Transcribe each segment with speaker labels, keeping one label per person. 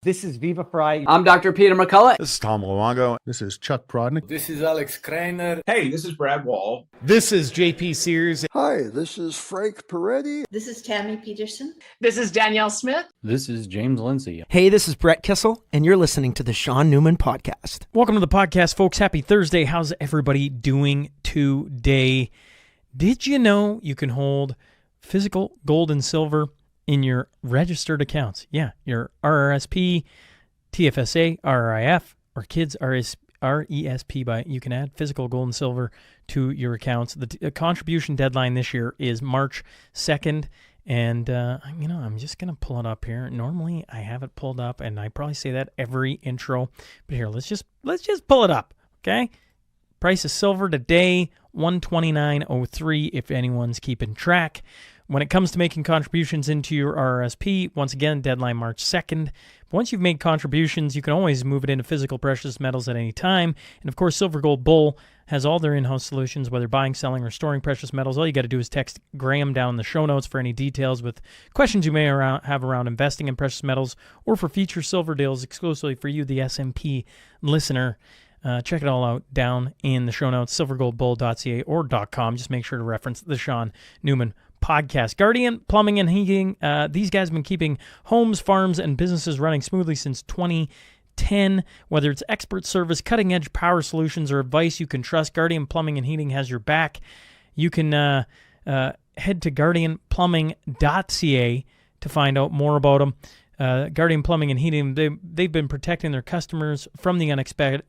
Speaker 1: This is Viva Fry.
Speaker 2: I'm Dr. Peter McCullough.
Speaker 3: This is Tom Luongo.
Speaker 4: This is Chuck Prodnick.
Speaker 5: This is Alex Kreiner.
Speaker 6: Hey, this is Brad Wall.
Speaker 7: This is JP Sears.
Speaker 8: Hi, this is Frank Peretti.
Speaker 9: This is Tammy Peterson.
Speaker 10: This is Danielle Smith.
Speaker 11: This is James Lindsay.
Speaker 12: Hey, this is Brett Kissel, and you're listening to the Sean Newman Podcast.
Speaker 13: Welcome to the podcast, folks. Happy Thursday. How's everybody doing today? Did you know you can hold physical gold and silver in your registered accounts? Yeah, your RRSP, TFSA, RRIF, or Kids RESP, by you can add physical gold and silver to your accounts. The contribution deadline this year is March 2nd, and I'm just going to pull it up here. Normally, I have it pulled up, and I probably say that every intro, but here, let's just pull it up, okay? Price of silver today, $129.03, if anyone's keeping track. When it comes to making contributions into your RRSP, once again, deadline March 2nd. Once you've made contributions, you can always move it into physical precious metals at any time. And of course, Silver Gold Bull has all their in-house solutions, whether buying, selling, or storing precious metals. All you got to do is text Grahame down in the show notes for any details with questions you may have around investing in precious metals or for future silver deals exclusively for you, the SMP listener. Check it all out down in the show notes, silvergoldbull.ca or .com. Just make sure to reference the Sean Newman Podcast. Guardian Plumbing and Heating. These guys have been keeping homes, farms, and businesses running smoothly since 2010. Whether it's expert service, cutting-edge power solutions, or advice you can trust, Guardian Plumbing and Heating has your back. You can head to guardianplumbing.ca to find out more about them. Guardian Plumbing and Heating, they've been protecting their customers from the unexpected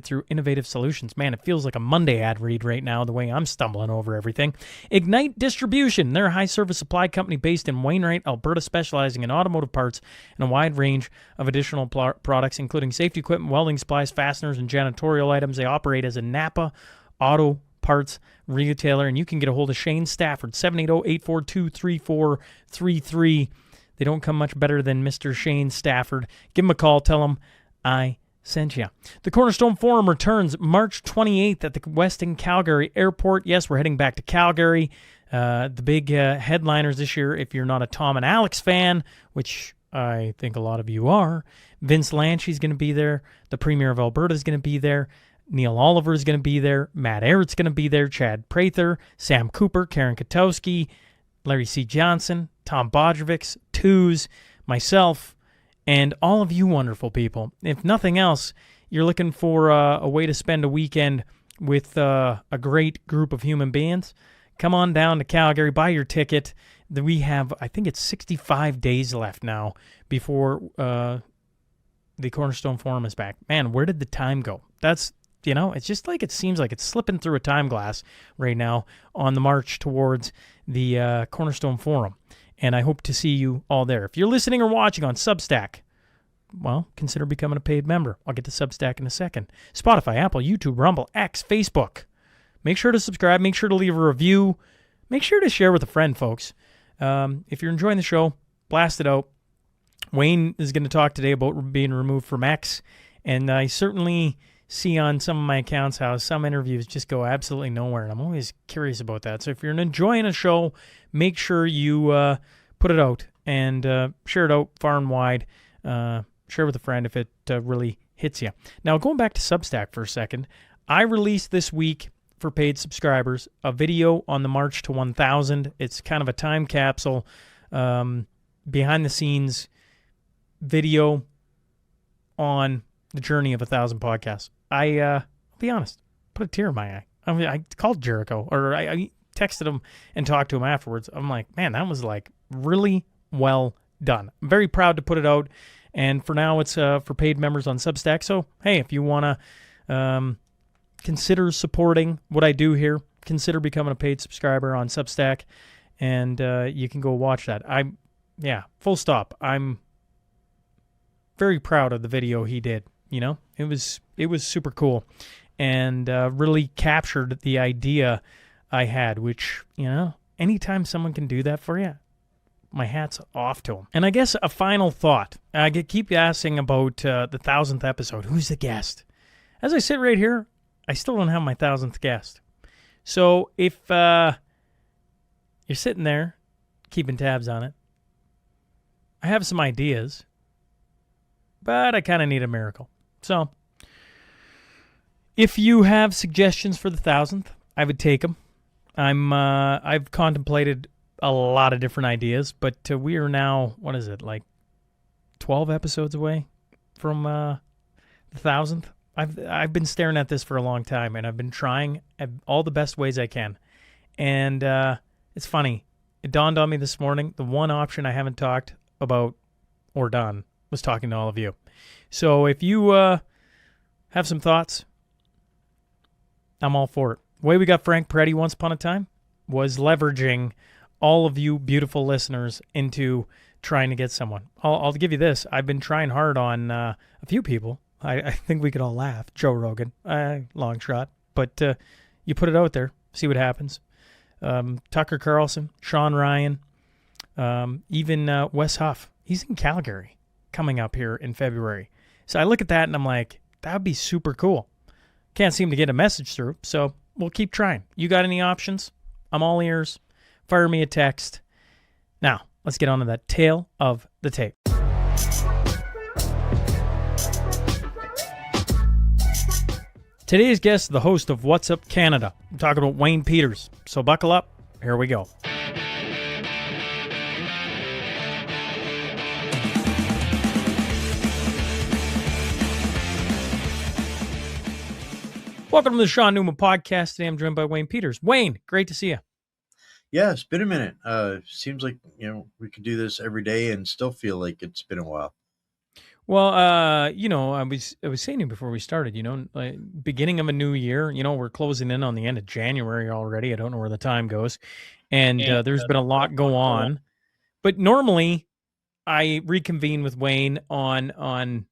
Speaker 13: through innovative solutions. Man, it feels like a Monday ad read right now, the way I'm stumbling over everything. Ignite Distribution. They're a high-service supply company based in Wainwright, Alberta, specializing in automotive parts and a wide range of additional products, including safety equipment, welding supplies, fasteners, and janitorial items. They operate as a Napa Auto Parts retailer, and you can get a hold of Shane Stafford, 780-842-3433. They don't come much better than Mr. Shane Stafford. Give him a call. Tell him I sent you. The Cornerstone Forum returns March 28th at the Westin Calgary Airport. Yes, we're heading back to Calgary. The big headliners this year, if you're not a Tom and Alex fan, which I think a lot of you are, Vince Lanchey's going to be there. The Premier of Alberta is going to be there. Neil Oliver is going to be there. Matt Ehret's going to be there. Chad Prather, Sam Cooper, Karen Katowski, Larry C. Johnson, Tom Bodrovics, Twos, myself, and all of you wonderful people. If nothing else, you're looking for a way to spend a weekend with a great group of human beings, come on down to Calgary, buy your ticket. We have, I think it's 65 days left now before the Cornerstone Forum is back. Man, where did the time go? That's, it's just like it seems like it's slipping through a time glass right now on the march towards the Cornerstone Forum. And I hope to see you all there. If you're listening or watching on Substack, well, consider becoming a paid member. I'll get to Substack in a second. Spotify, Apple, YouTube, Rumble, X, Facebook. Make sure to subscribe. Make sure to leave a review. Make sure to share with a friend, folks. If you're enjoying the show, blast it out. Wayne is going to talk today about being removed from X. And I certainly see on some of my accounts how some interviews just go absolutely nowhere. And I'm always curious about that. So if you're enjoying a show, make sure you put it out and share it out far and wide. Share with a friend if it really hits you. Now, going back to Substack for a second, I released this week for paid subscribers a video on the March to 1,000. It's kind of a time capsule, behind-the-scenes video on the journey of 1,000 podcasts. I'll be honest, put a tear in my eye. I called Jericho, or I texted him and talked to him afterwards. I'm like, man, that was like really well done. I'm very proud to put it out. And for now, it's for paid members on Substack. So, hey, if you want to consider supporting what I do here, consider becoming a paid subscriber on Substack, and you can go watch that. Full stop. I'm very proud of the video he did. It was super cool, and really captured the idea I had, which, anytime someone can do that for you, my hat's off to him. And I guess a final thought. I keep asking about the 1,000th episode. Who's the guest? As I sit right here, I still don't have my 1,000th guest. So if you're sitting there keeping tabs on it, I have some ideas. but I kind of need a miracle. So if you have suggestions for the 1,000th, I would take them. I've contemplated a lot of different ideas, but we are now, what is it, like 12 episodes away from the 1,000th. I've been staring at this for a long time, and I've been trying all the best ways I can. And it's funny. It dawned on me this morning, the one option I haven't talked about or done was talking to all of you. So if you have some thoughts, I'm all for it. The way we got Frank Peretti once upon a time was leveraging all of you beautiful listeners into trying to get someone. I'll give you this. I've been trying hard on a few people. I think we could all laugh. Joe Rogan, long shot. But you put it out there, see what happens. Tucker Carlson, Sean Ryan, even Wes Huff. He's in Calgary coming up here in February. So I look at that and I'm like, that would be super cool. Can't seem to get a message through, so we'll keep trying. You got any options? I'm all ears. Fire me a text. Now, let's get on to that tale of the tape. Today's guest is the host of What's Up Canada. I'm talking about Wayne Peters. So buckle up. Here we go. Welcome to the Sean Newman Podcast. Today I'm joined by Wayne Peters. Wayne, great to see you.
Speaker 1: Yeah, it's been a minute. Seems like, we could do this every day and still feel like it's been a while.
Speaker 13: Well, I was saying to you before we started, like beginning of a new year, we're closing in on the end of January already. I don't know where the time goes. And there's been a lot go on. But normally I reconvene with Wayne on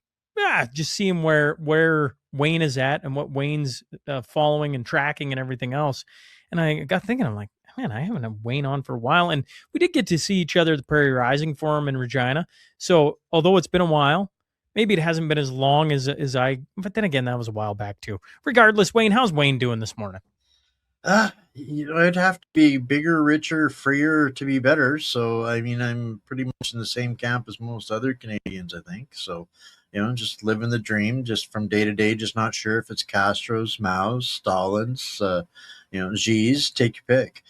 Speaker 13: just seeing where Wayne is at and what Wayne's following and tracking and everything else. And I got thinking, I'm like, man, I haven't had Wayne on for a while. And we did get to see each other at the Prairie Rising Forum in Regina. So although it's been a while, maybe it hasn't been as long as but then again, that was a while back too. Regardless, Wayne, how's Wayne doing this morning?
Speaker 1: I'd have to be bigger, richer, freer to be better. So, I'm pretty much in the same camp as most other Canadians, I think. So, just living the dream, just from day to day, just not sure if it's Castro's, Mao's, Stalin's, Xi's, take your pick.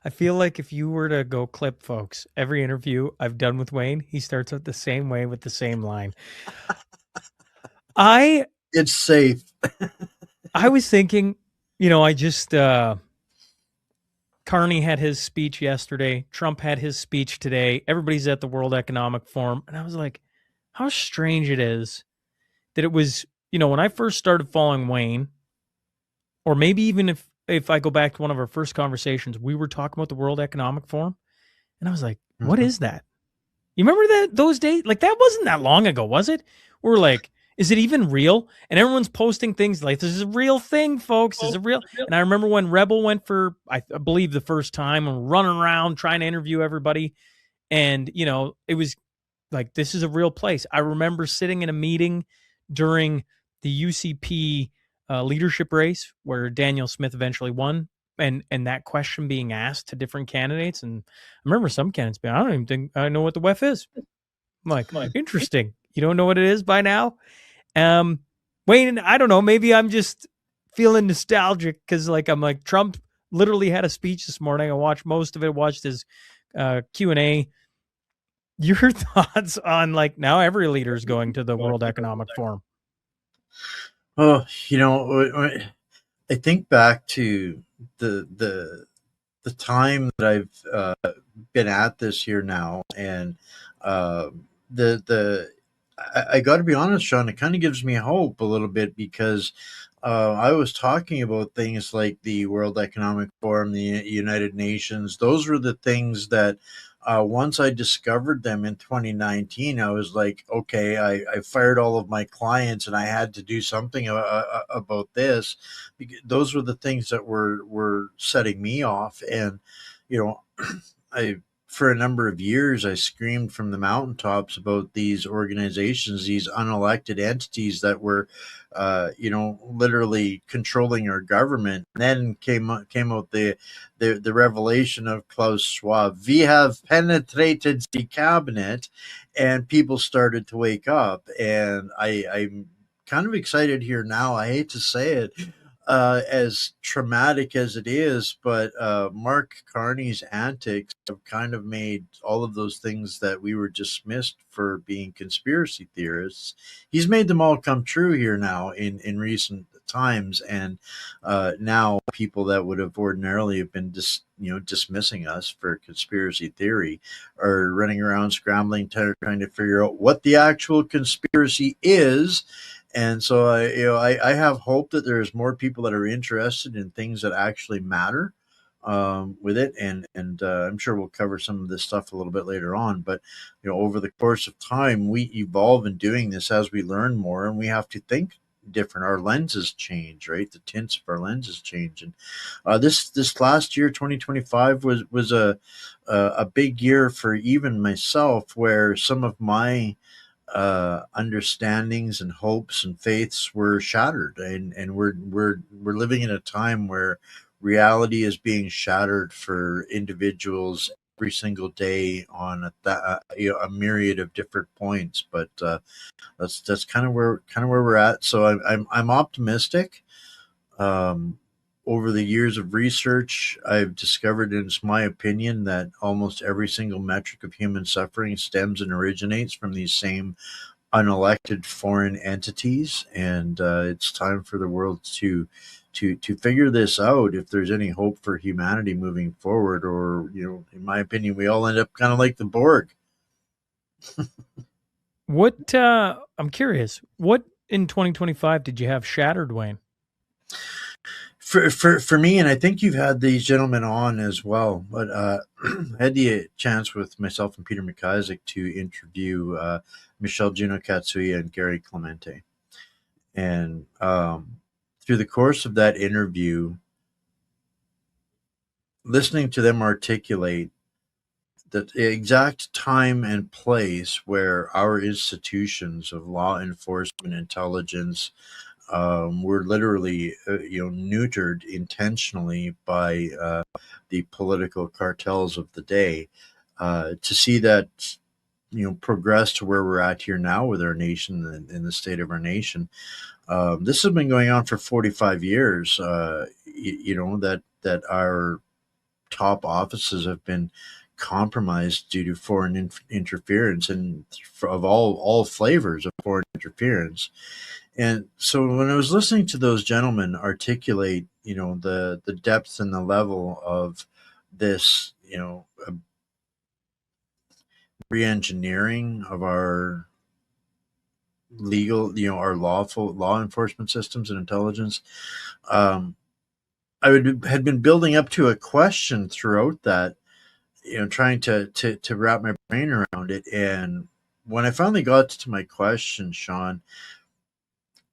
Speaker 13: I feel like if you were to go clip, folks, every interview I've done with Wayne, he starts out the same way with the same line.
Speaker 1: It's safe.
Speaker 13: I was thinking, Carney had his speech yesterday. Trump had his speech today. Everybody's at the World Economic Forum. And I was like, how strange it is that it was, when I first started following Wayne, or maybe even if I go back to one of our first conversations, we were talking about the World Economic Forum. And I was like, what is that? You remember those days? Like, that wasn't that long ago, was it? We're like, is it even real? And everyone's posting things like, this is a real thing, folks. This is a real. And I remember when Rebel went for, I believe, the first time and running around trying to interview everybody. And, it was like, this is a real place. I remember sitting in a meeting during the UCP leadership race where Daniel Smith eventually won, and that question being asked to different candidates. And I remember some candidates being, I don't even think I know what the WEF is. I'm like, interesting. You don't know what it is by now? Wayne, I don't know. Maybe I'm just feeling nostalgic because I'm like, Trump literally had a speech this morning. I watched most of it, watched his Q&A. Your thoughts on now every leader is going to the World Economic Forum?
Speaker 1: Oh, I think back to the time that I've been at this here now, and I got to be honest, Sean, it kind of gives me hope a little bit because I was talking about things like the World Economic Forum, the United Nations. Those were the things that once I discovered them in 2019, I was like, okay, I fired all of my clients and I had to do something about this. Those were the things that were setting me off. And, I for a number of years, I screamed from the mountaintops about these organizations, these unelected entities that were, literally controlling our government. And then came out the revelation of Klaus Schwab. We have penetrated the cabinet, and people started to wake up. And I'm kind of excited here now. I hate to say it, as traumatic as it is, but Mark Carney's antics have kind of made all of those things that we were dismissed for being conspiracy theorists. He's made them all come true here now in recent times, and now people that would have ordinarily have been dismissing us for conspiracy theory are running around scrambling, trying to figure out what the actual conspiracy is. And so I have hope that there's more people that are interested in things that actually matter with it, and I'm sure we'll cover some of this stuff a little bit later on. But over the course of time, we evolve in doing this as we learn more, and we have to think different. Our lenses change, right? The tints of our lenses change, and this last year, 2025, was a big year for even myself, where some of my understandings and hopes and faiths were shattered, and we're living in a time where reality is being shattered for individuals every single day on a myriad of different points. But that's kind of where we're at. So I'm optimistic. Um, Over the years of research, I've discovered, and it's my opinion, that almost every single metric of human suffering stems and originates from these same unelected foreign entities, and it's time for the world to figure this out if there's any hope for humanity moving forward. Or, in my opinion, we all end up kind of like the Borg.
Speaker 13: What I'm curious, what in 2025 did you have shattered, Wayne?
Speaker 1: For me, and I think you've had these gentlemen on as well, but I had the chance with myself and Peter McIsaac to interview Michelle Juno Katsuya and Gary Clemente. And through the course of that interview, listening to them articulate the exact time and place where our institutions of law enforcement, intelligence, were literally, neutered intentionally by the political cartels of the day. To see that, progress to where we're at here now with our nation and the state of our nation. This has been going on for 45 years. That our top offices have been compromised due to foreign interference, and of all flavors of foreign interference. And so when I was listening to those gentlemen articulate, the depth and the level of this, re-engineering of our legal, our lawful law enforcement systems and intelligence, had been building up to a question throughout that, trying to wrap my brain around it. And when I finally got to my question, Sean,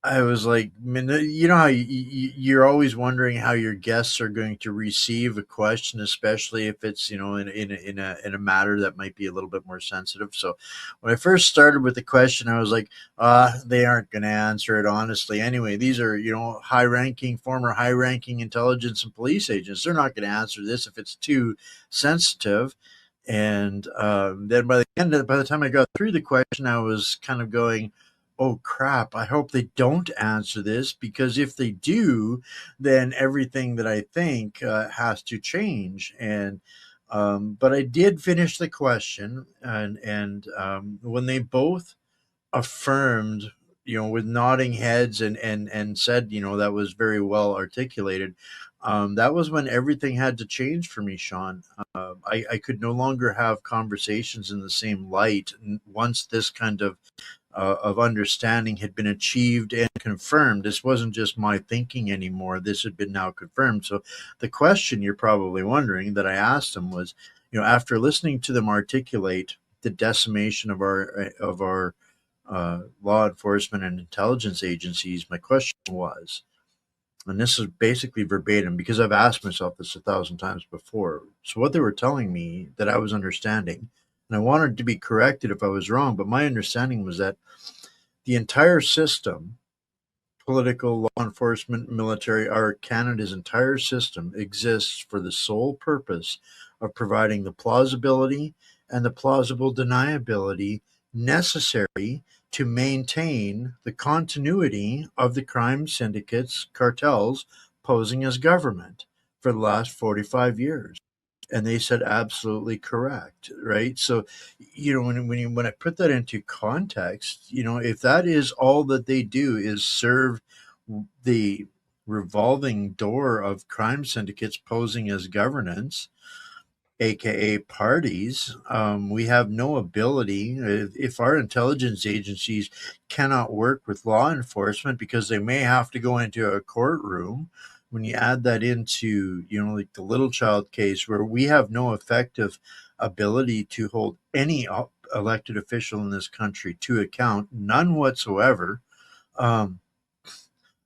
Speaker 1: I was like, you know how you're always wondering how your guests are going to receive a question, especially if it's, in a matter that might be a little bit more sensitive. So when I first started with the question, I was like, they aren't going to answer it honestly. Anyway, these are, former high ranking intelligence and police agents. They're not going to answer this if it's too sensitive. And then by the time I got through the question, I was kind of going, oh crap, I hope they don't answer this, because if they do, then everything that I think has to change. And but I did finish the question, and when they both affirmed, with nodding heads, and said, that was very well articulated, that was when everything had to change for me, Sean. I could no longer have conversations in the same light once this kind of understanding had been achieved and confirmed. This wasn't just my thinking anymore. This had been now confirmed. So the question you're probably wondering that I asked them was, after listening to them articulate the decimation of our law enforcement and intelligence agencies, my question was, and this is basically verbatim because I've asked myself this 1,000 times before. So what they were telling me that I was understanding, and I wanted to be corrected if I was wrong, but my understanding was that the entire system, political, law enforcement, military, our Canada's entire system exists for the sole purpose of providing the plausibility and the plausible deniability necessary to maintain the continuity of the crime syndicates, cartels posing as government for the last 45 years. And they said absolutely correct, right? So, when I put that into context, if that is all that they do is serve the revolving door of crime syndicates posing as governance, aka parties, we have no ability. If our intelligence agencies cannot work with law enforcement because they may have to go into a courtroom, when you add that into, like the little child case where we have no effective ability to hold any elected official in this country to account, none whatsoever. um,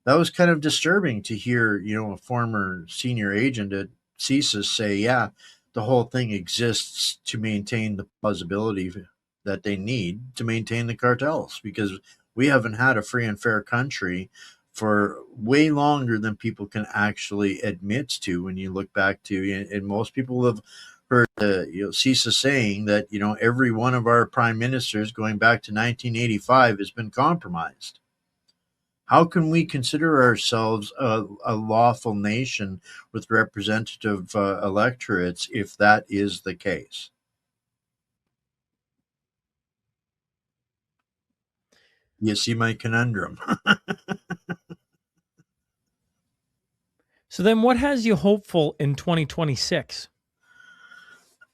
Speaker 1: that was kind of disturbing to hear, a former senior agent at CSIS say, yeah, the whole thing exists to maintain the plausibility that they need to maintain the cartels, because we haven't had a free and fair country for way longer than people can actually admit to. When you look back to, and most people have heard, CISA saying that, every one of our prime ministers going back to 1985 has been compromised. How can we consider ourselves a lawful nation with representative electorates if that is the case? You see my conundrum.
Speaker 13: So then what has you hopeful in 2026?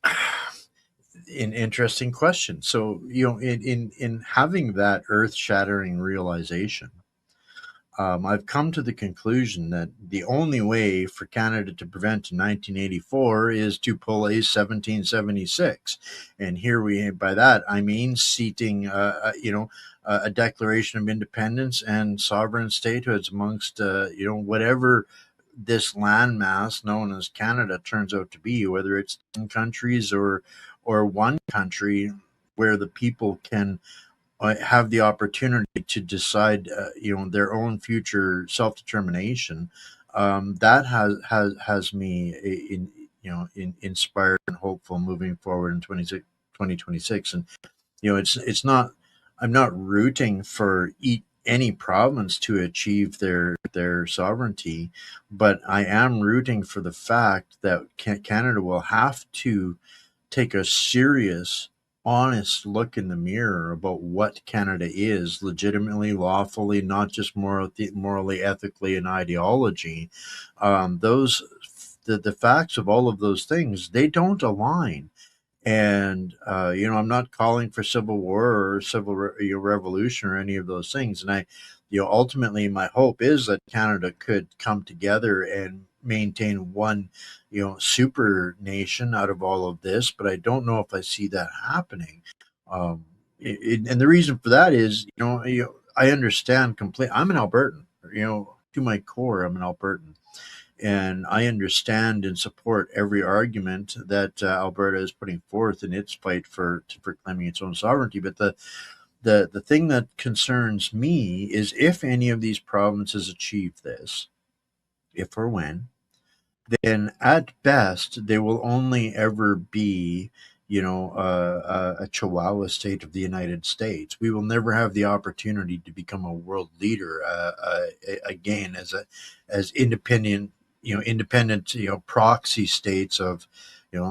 Speaker 1: An interesting question. So, in having that earth-shattering realization, I've come to the conclusion that the only way for Canada to prevent 1984 is to pull a 1776, and here by that I mean seating, a declaration of independence and sovereign statehoods amongst, whatever this landmass known as Canada turns out to be, whether it's 10 countries or one country where the people can have the opportunity to decide, their own future self determination. That has me inspired and hopeful moving forward in 2026. And it's not, I'm not rooting for any province to achieve their sovereignty, but I am rooting for the fact that Canada will have to take a serious, honest look in the mirror about what Canada is legitimately, lawfully, not just morally, ethically, and ideology. Those the facts of all of those things, they don't align. And I'm not calling for civil war or revolution or any of those things. And ultimately, my hope is that Canada could come together and maintain one, super nation out of all of this. But I don't know if I see that happening. And the reason for that is, I understand completely. I'm an Albertan, to my core. I'm an Albertan, and I understand and support every argument that Alberta is putting forth in its fight for claiming its own sovereignty. But the thing that concerns me is if any of these provinces achieve this, if or when, then at best they will only ever be, a Chihuahua state of the United States. We will never have the opportunity to become a world leader again as independent, proxy states of,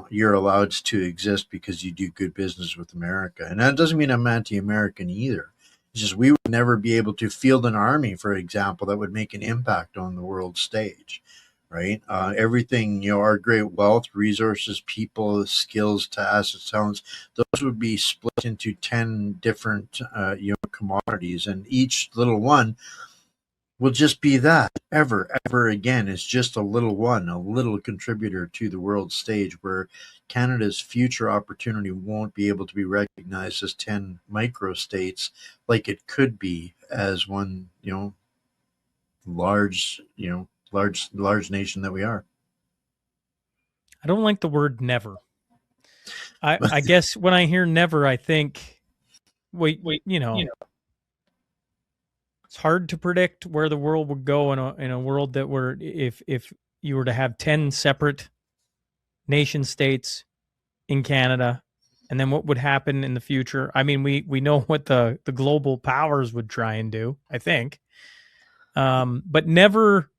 Speaker 1: you're allowed to exist because you do good business with America. And that doesn't mean I'm anti-American either. It's just we would never be able to field an army, for example, that would make an impact on the world stage, right? Everything, our great wealth, resources, people, skills, assets, talents, those would be split into 10 different, commodities, and each little one will just be that ever again. It's just a little one, a little contributor to the world stage, where Canada's future opportunity won't be able to be recognized as 10 microstates like it could be as one, large, large nation that we are.
Speaker 13: I don't like the word never. I guess when I hear never, I think, wait, it's hard to predict where the world would go in a world that were if you were to have 10 separate nation states in Canada, and then what would happen in the future. I mean, we know what the global powers would try and do, I think. But never,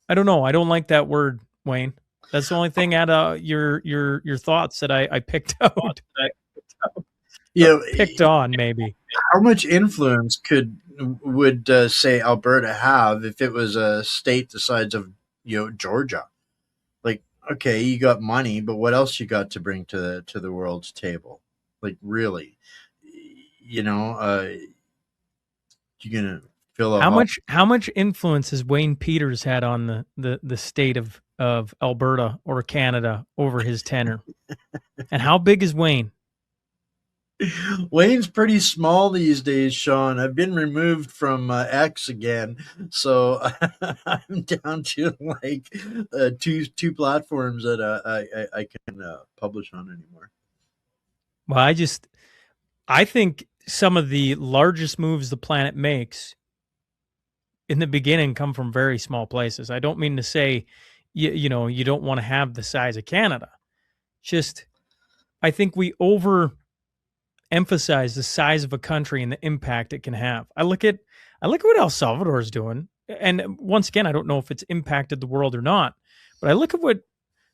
Speaker 13: I don't know. I don't like that word, Wayne. That's the only thing out of your thoughts that I picked out.
Speaker 1: Yeah,
Speaker 13: picked on maybe.
Speaker 1: How much influence would say Alberta have if it was a state the size of Georgia? Like, okay, you got money, but what else you got to bring to the world's table? Like, really, you're gonna fill a
Speaker 13: how much influence has Wayne Peters had on the state of Alberta or Canada over his tenure? And how big is Wayne?
Speaker 1: Wayne's pretty small these days, Sean. I've been removed from X again, so I'm down to like two platforms that I can publish on anymore.
Speaker 13: Well, I think some of the largest moves the planet makes in the beginning come from very small places. I don't mean to say you don't want to have the size of Canada. Just I think we emphasize the size of a country and the impact it can have. I look at what El Salvador is doing, and once again, I don't know if it's impacted the world or not, but I look at what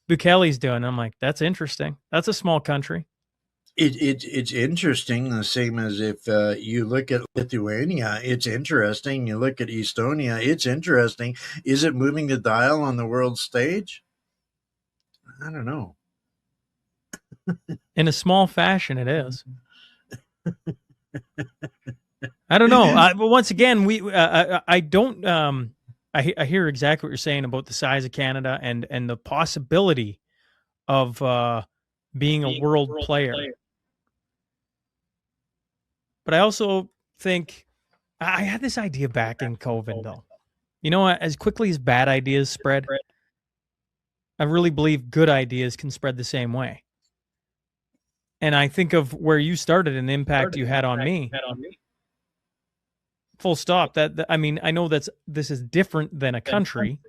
Speaker 13: Bukele's doing. And I'm like, that's interesting. That's a small country.
Speaker 1: It's interesting, the same as if you look at Lithuania, it's interesting. You look at Estonia, it's interesting. Is it moving the dial on the world stage? I don't know.
Speaker 13: In a small fashion, it is. I don't know. But once again, I don't. I hear exactly what you're saying about the size of Canada and the possibility of being a world player. But I also think I had this idea back in COVID, though. As quickly as bad ideas spread, I really believe good ideas can spread the same way. And I think of where you started and the impact you had on me. Full stop. I mean, I know this is different than a country,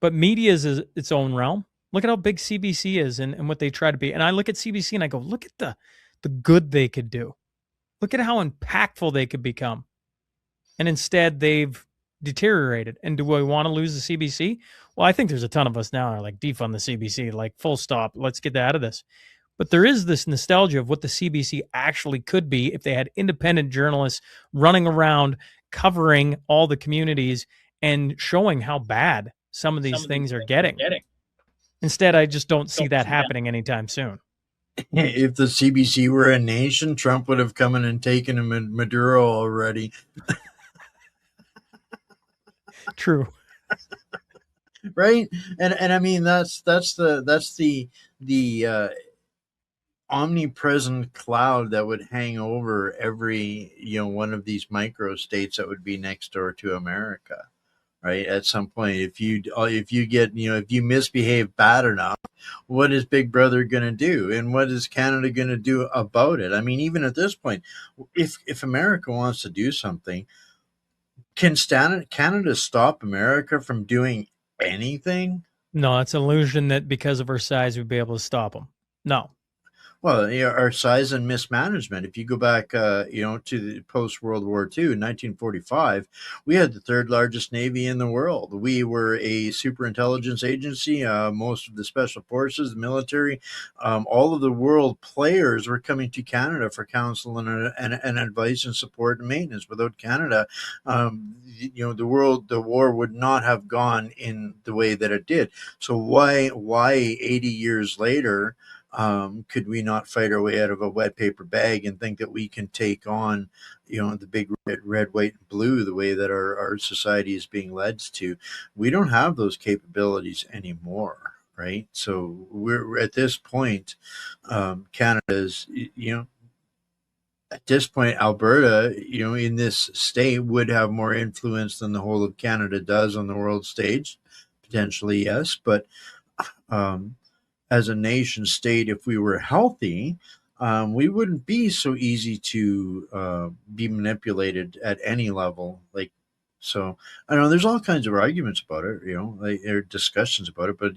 Speaker 13: but media is its own realm. Look at how big CBC is and what they try to be. And I look at CBC and I go, look at the good they could do. Look at how impactful they could become. And instead, they've deteriorated. And do I want to lose the CBC? Well, I think there's a ton of us now are like defund the CBC, like full stop. Let's get out of this. But there is this nostalgia of what the CBC actually could be if they had independent journalists running around covering all the communities and showing how bad some of these things are getting. Instead, I just don't see that happening anytime soon.
Speaker 1: If the CBC were a nation, Trump would have come in and taken him in Maduro already.
Speaker 13: True.
Speaker 1: Right? And I mean that's the omnipresent cloud that would hang over every one of these micro states that would be next door to America, right? At some point, if you misbehave bad enough, what is Big Brother going to do, and what is Canada going to do about it? I mean, even at this point, if America wants to do something, can Canada stop America from doing anything?
Speaker 13: No, it's an illusion that because of our size, we'd be able to stop them. No.
Speaker 1: Well, our size and mismanagement. If you go back, to the post-World War II, in 1945, we had the third largest navy in the world. We were a super intelligence agency. Most of the special forces, the military, all of the world players were coming to Canada for counsel and advice and support and maintenance. Without Canada, the war would not have gone in the way that it did. So why 80 years later? Could we not fight our way out of a wet paper bag and think that we can take on, the big red, white, and blue the way that our society is being led to? We don't have those capabilities anymore, right? So we're at this point, Canada's, at this point, Alberta, in this state would have more influence than the whole of Canada does on the world stage. potentially, yes, but um, as a nation state, if we were healthy, we wouldn't be so easy to be manipulated at any level. Like, so I know there's all kinds of arguments about it, like there are discussions about it, but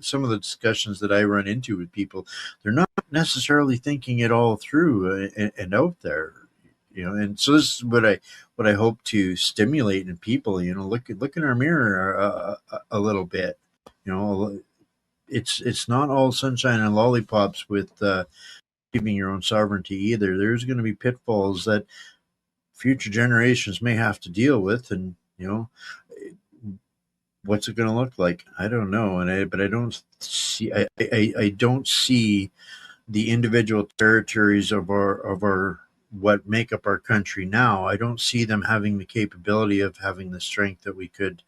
Speaker 1: some of the discussions that I run into with people, they're not necessarily thinking it all through and out there. And so this is what I hope to stimulate in people. Look in our mirror a little bit. It's not all sunshine and lollipops with keeping your own sovereignty either. There's going to be pitfalls that future generations may have to deal with, and what's it going to look like? I don't know, but I don't see. I don't see the individual territories of our what make up our country now. I don't see them having the capability of having the strength that we could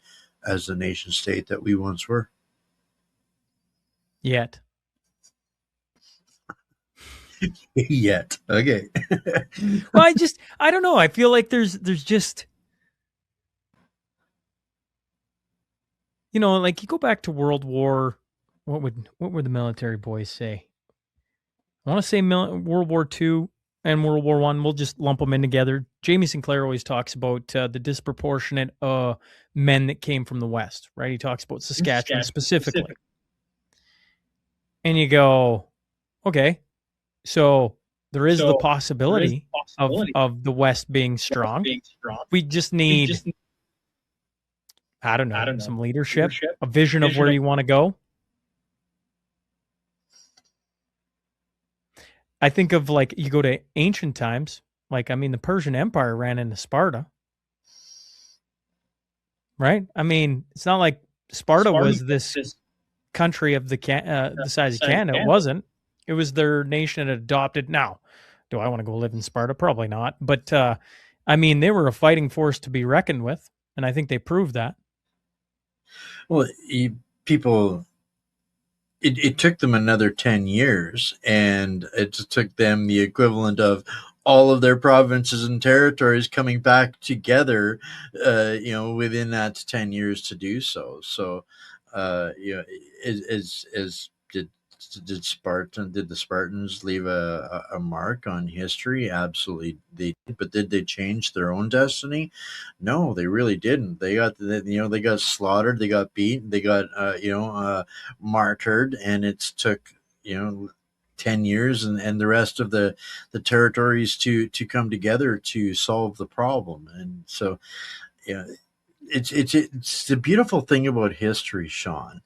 Speaker 1: as the nation state that we once were.
Speaker 13: Yet.
Speaker 1: Yet. Okay.
Speaker 13: Well, I don't know. I feel like there's just, like you go back to World War, what would the military boys say? I want to say World War II and World War I. We'll just lump them in together. Jamie Sinclair always talks about the disproportionate men that came from the West, right? He talks about Saskatchewan specifically. And you go, okay, so there is the possibility of the West being strong. We just need, I don't know, some leadership, a vision of where you want to go. I think of like you go to ancient times, the Persian Empire ran into Sparta, right? It's not like Sparta was this country of the size of Canada. It wasn't. It was their nation that adopted. Now, do I want to go live in Sparta? Probably not. But they were a fighting force to be reckoned with, and I think they proved that.
Speaker 1: Well, people. It took them another 10 years, and it took them the equivalent of all of their provinces and territories coming back together, within that 10 years to do so. So, did the Spartans leave a mark on history? Absolutely they did. But did they change their own destiny? No, they really didn't. They got slaughtered, they got beaten, they got martyred, and it took 10 years and the rest of the territories to come together to solve the problem. And so it's the beautiful thing about history, Sean,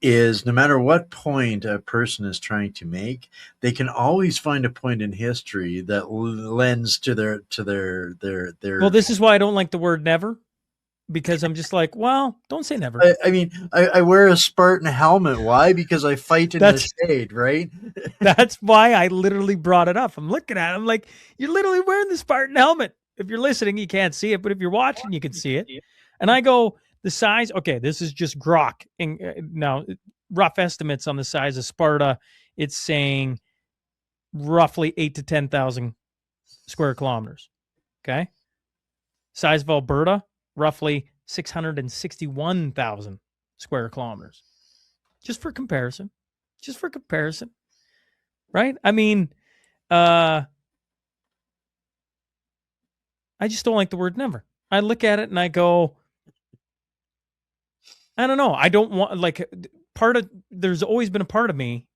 Speaker 1: is no matter what point a person is trying to make, they can always find a point in history that lends to their.
Speaker 13: Well, this is why I don't like the word never, because I'm just like, well, don't say never.
Speaker 1: I wear a Spartan helmet. Why? Because I fight in the shade, right?
Speaker 13: That's why I literally brought it up. I'm looking at it. I'm like, you're literally wearing the Spartan helmet. If you're listening, you can't see it, but if you're watching, you can see it. And I go, the size, okay, this is just grok. Now, rough estimates on the size of Sparta, it's saying roughly 8 to 10,000 square kilometers. Okay? Size of Alberta, roughly 661,000 square kilometers. Just for comparison. Right? I just don't like the word never. I look at it and I go, I don't know. I don't want, there's always been a part of me,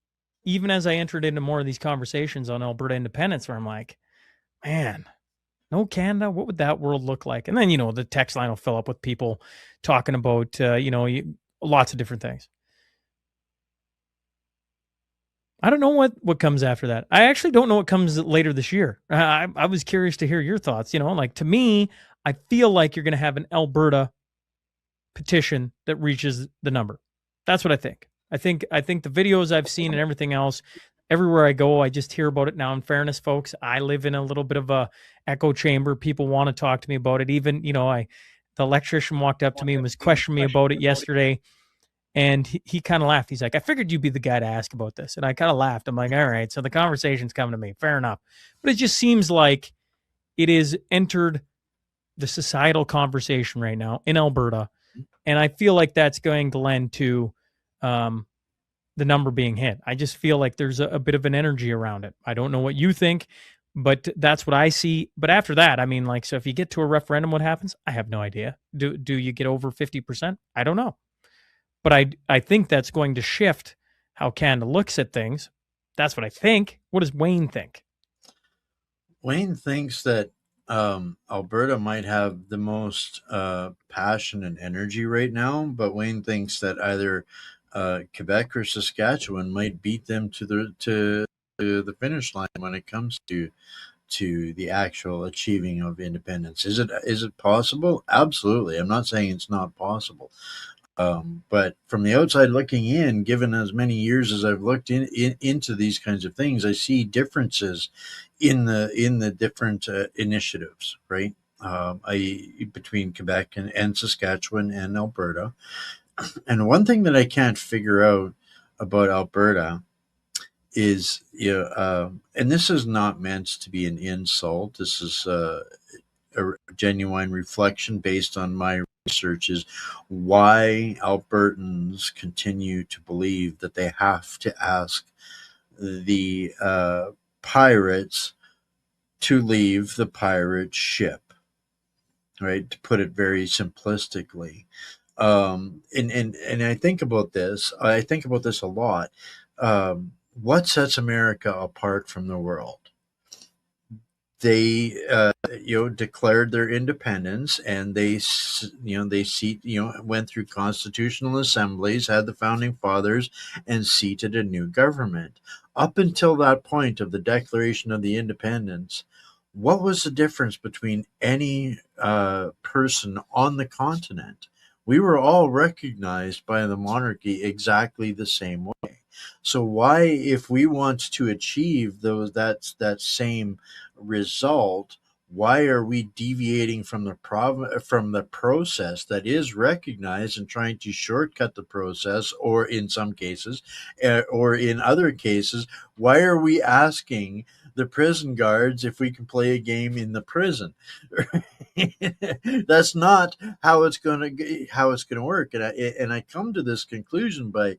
Speaker 13: even as I entered into more of these conversations on Alberta independence, where I'm like, man, no Canada, what would that world look like? And then, the text line will fill up with people talking about, lots of different things. I don't know what comes after that. I actually don't know what comes later this year. I was curious to hear your thoughts. To me, I feel like you're going to have an Alberta petition that reaches the number. That's what I think. I think the videos I've seen and everything else, everywhere I go, I just hear about it now. In fairness, folks, I live in a little bit of a echo chamber. People want to talk to me about it. Even, the electrician walked up to me and was questioning me about it yesterday. And he kind of laughed. He's like, I figured you'd be the guy to ask about this. And I kind of laughed. I'm like, all right, so the conversation's coming to me. Fair enough. But it just seems like it is entered the societal conversation right now in Alberta And I feel like that's going to lend to the number being hit. I just feel like there's a bit of an energy around it. I don't know what you think, but that's what I see. But after that, I mean, like, so if you get to a referendum, what happens? I have no idea. Do you get over 50%? I don't know. But I think that's going to shift how Canada looks at things. That's what I think. What does Wayne think?
Speaker 1: Wayne thinks that Alberta might have the most passion and energy right now, but Wayne thinks that either Quebec or Saskatchewan might beat them to the finish line when it comes to the actual achieving of independence. Is it possible? Absolutely. I'm not saying it's not possible. But from the outside looking in, given as many years as I've looked into these kinds of things, I see differences in the different initiatives, right? Between Quebec and Saskatchewan and Alberta. And one thing that I can't figure out about Alberta is, and this is not meant to be an insult. This is a genuine reflection based on my research, is why Albertans continue to believe that they have to ask the pirates to leave the pirate ship, right? To put it very simplistically. And I think about this. I think about this a lot. What sets America apart from the world? They declared their independence, and they went through constitutional assemblies, had the founding fathers, and seated a new government. Up until that point of the declaration of the independence, what was the difference between any person on the continent? We were all recognized by the monarchy exactly the same way. So why, if we want to achieve that same result, why are we deviating from the process that is recognized and trying to shortcut the process, or in some cases, or in other cases, why are we asking the prison guards if we can play a game in the prison? That's not how it's going to work. And I come to this conclusion by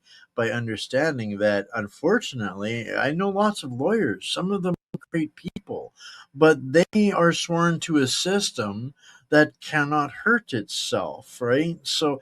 Speaker 1: understanding that, unfortunately, I know lots of lawyers, some of them great people, but they are sworn to a system that cannot hurt itself, right? So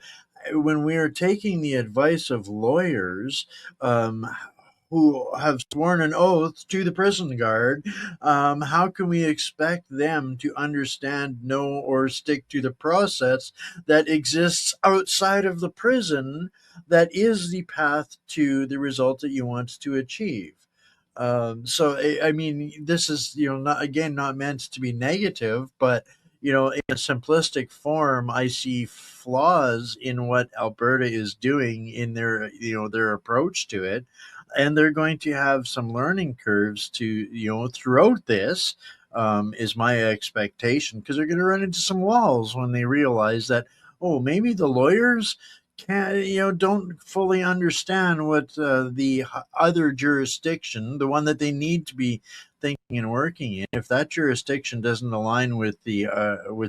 Speaker 1: when we are taking the advice of lawyers, who have sworn an oath to the prison guard, how can we expect them to understand, know, or stick to the process that exists outside of the prison, that is the path to the result that you want to achieve? So I mean, this is, not meant to be negative, but in a simplistic form, I see flaws in what Alberta is doing in their approach to it, and they're going to have some learning curves to throughout this. Is my expectation, because they're going to run into some walls when they realize that, oh, maybe the lawyers don't fully understand what the other jurisdiction, the one that they need to be thinking and working in, if that jurisdiction doesn't align with the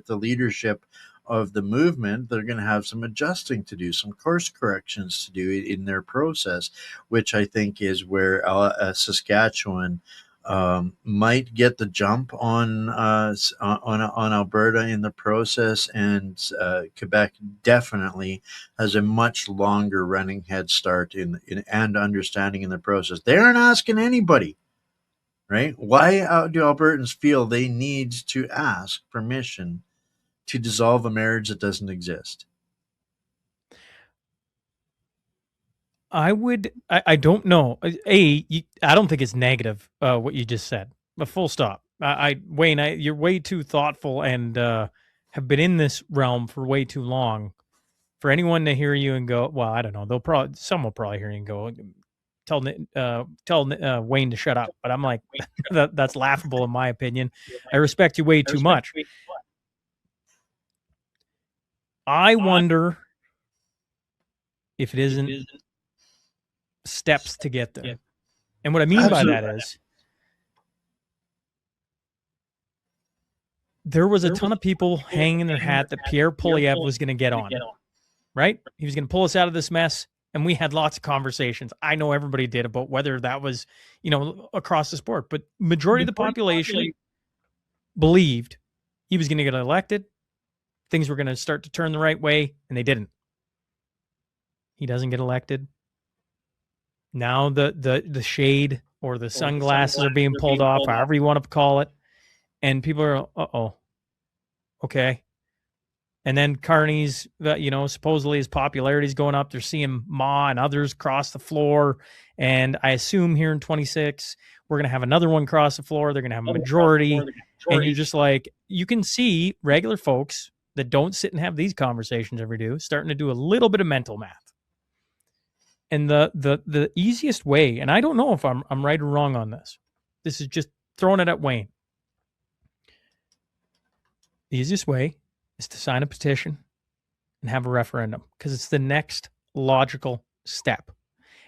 Speaker 1: leadership of the movement, they're going to have some adjusting to do, some course corrections to do in their process, which I think is where Saskatchewan might get the jump on Alberta in the process, and Quebec definitely has a much longer running head start in and understanding in the process. They aren't asking anybody, right? Why do Albertans feel they need to ask permission to dissolve a marriage that doesn't exist?
Speaker 13: I don't know. I don't think it's negative, what you just said, but full stop. Wayne, you're way too thoughtful and have been in this realm for way too long for anyone to hear you and go, well, I don't know. Some will probably hear you and go, tell Wayne to shut up. But I'm like, that's laughable in my opinion. I respect you way too much. I wonder if it isn't steps to get there. And what I mean by that is, there was a ton of people hanging their hat that Pierre Poilievre was going to get on. right? He was going to pull us out of this mess. And we had lots of conversations. I know everybody did about whether that was, across the sport, but majority of the population believed he was going to get elected. Things were going to start to turn the right way, and they didn't. He doesn't get elected. Now the shade or the sunglasses are being pulled off, however you want to call it. And people are, okay. And then Carney's, supposedly his popularity is going up. They're seeing Ma and others cross the floor. And I assume here in 26, we're going to have another one cross the floor. They're going to have a majority. And you're just like, you can see regular folks that don't sit and have these conversations every day starting to do a little bit of mental math. And the easiest way, and I don't know if I'm right or wrong on this. This is just throwing it at Wayne. The easiest way is to sign a petition and have a referendum because it's the next logical step.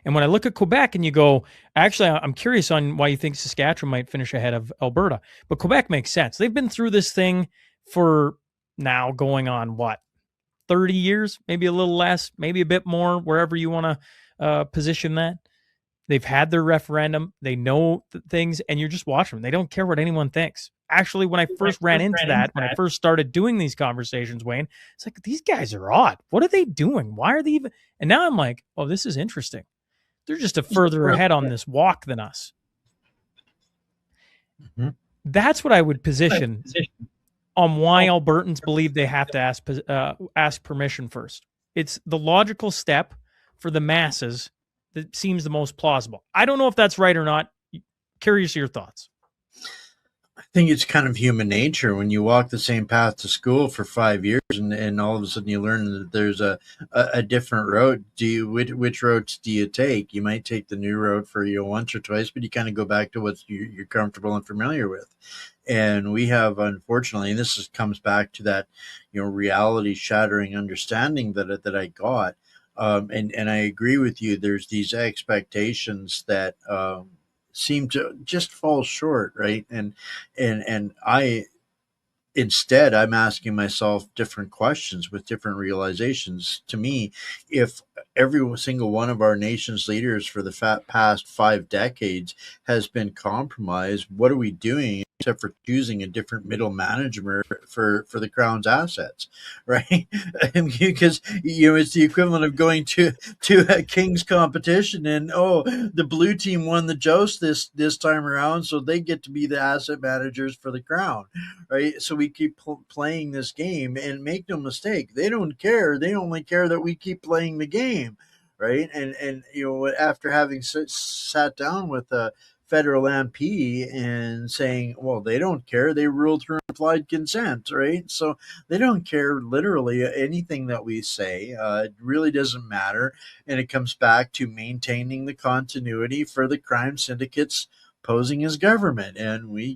Speaker 13: And when I look at Quebec and you go, actually, I'm curious on why you think Saskatchewan might finish ahead of Alberta, but Quebec makes sense. They've been through this thing for now going on, 30 years, maybe a little less, maybe a bit more, wherever you want to position that. They've had their referendum. They know things, and you're just watching them. They don't care what anyone thinks. Actually, when I first ran into that, when I first started doing these conversations, Wayne, it's like, these guys are odd. What are they doing? Why are they even? And now I'm like, oh, this is interesting. They're just further ahead on this walk than us. Mm-hmm. That's what I would position on why Albertans believe they have to ask permission first. It's the logical step for the masses that seems the most plausible. I don't know if that's right or not. Curious your thoughts.
Speaker 1: I think it's kind of human nature when you walk the same path to school for 5 years and all of a sudden you learn that there's a different road. Which roads do you take? You might take the new road for once or twice, but you kind of go back to what you're comfortable and familiar with. And we have, unfortunately, and this comes back to that, reality shattering understanding that I got. And I agree with you. There's these expectations that seem to just fall short, right? And instead, I'm asking myself different questions with different realizations. To me, if every single one of our nation's leaders for the past 5 decades has been compromised, what are we doing except for choosing a different middle management for the Crown's assets, right? Because it's the equivalent of going to a King's competition and the blue team won the joust this time around, so they get to be the asset managers for the Crown, right? So we keep playing this game, and make no mistake, they don't care. They only care that we keep playing the game, right? And after having sat down with a federal MP and saying, well, they don't care. They rule through implied consent, right? So they don't care literally anything that we say. It really doesn't matter. And it comes back to maintaining the continuity for the crime syndicates posing as government, and we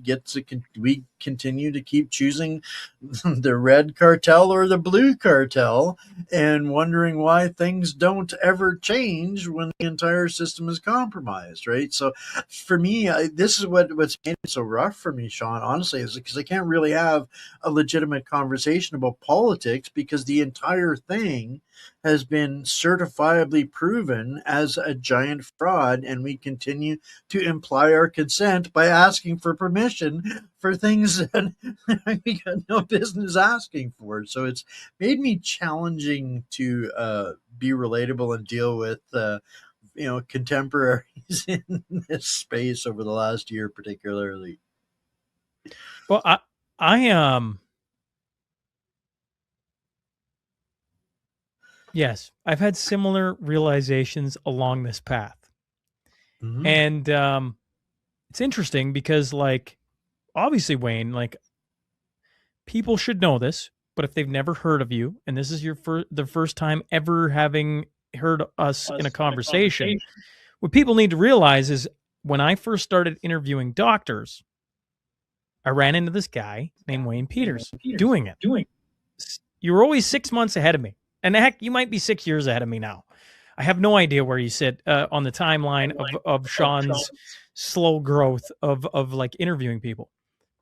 Speaker 1: continue to keep choosing the red cartel or the blue cartel and wondering why things don't ever change when the entire system is compromised, right? So for me, this is what's made it so rough for me, Sean, honestly, is because I can't really have a legitimate conversation about politics because the entire thing has been certifiably proven as a giant fraud, and we continue to imply our consent by asking for permission for things that we got no business asking for. So it's made me challenging to be relatable and deal with contemporaries in this space over the last year particularly.
Speaker 13: Well, yes, I've had similar realizations along this path. Mm-hmm. And it's interesting because, obviously, Wayne, people should know this, but if they've never heard of you, and this is the first time ever having heard us in a conversation, what people need to realize is when I first started interviewing doctors, I ran into this guy named Wayne Peters doing it. You were always 6 months ahead of me. And heck, you might be 6 years ahead of me now. I have no idea where you sit on the timeline of Sean's slow growth of interviewing people.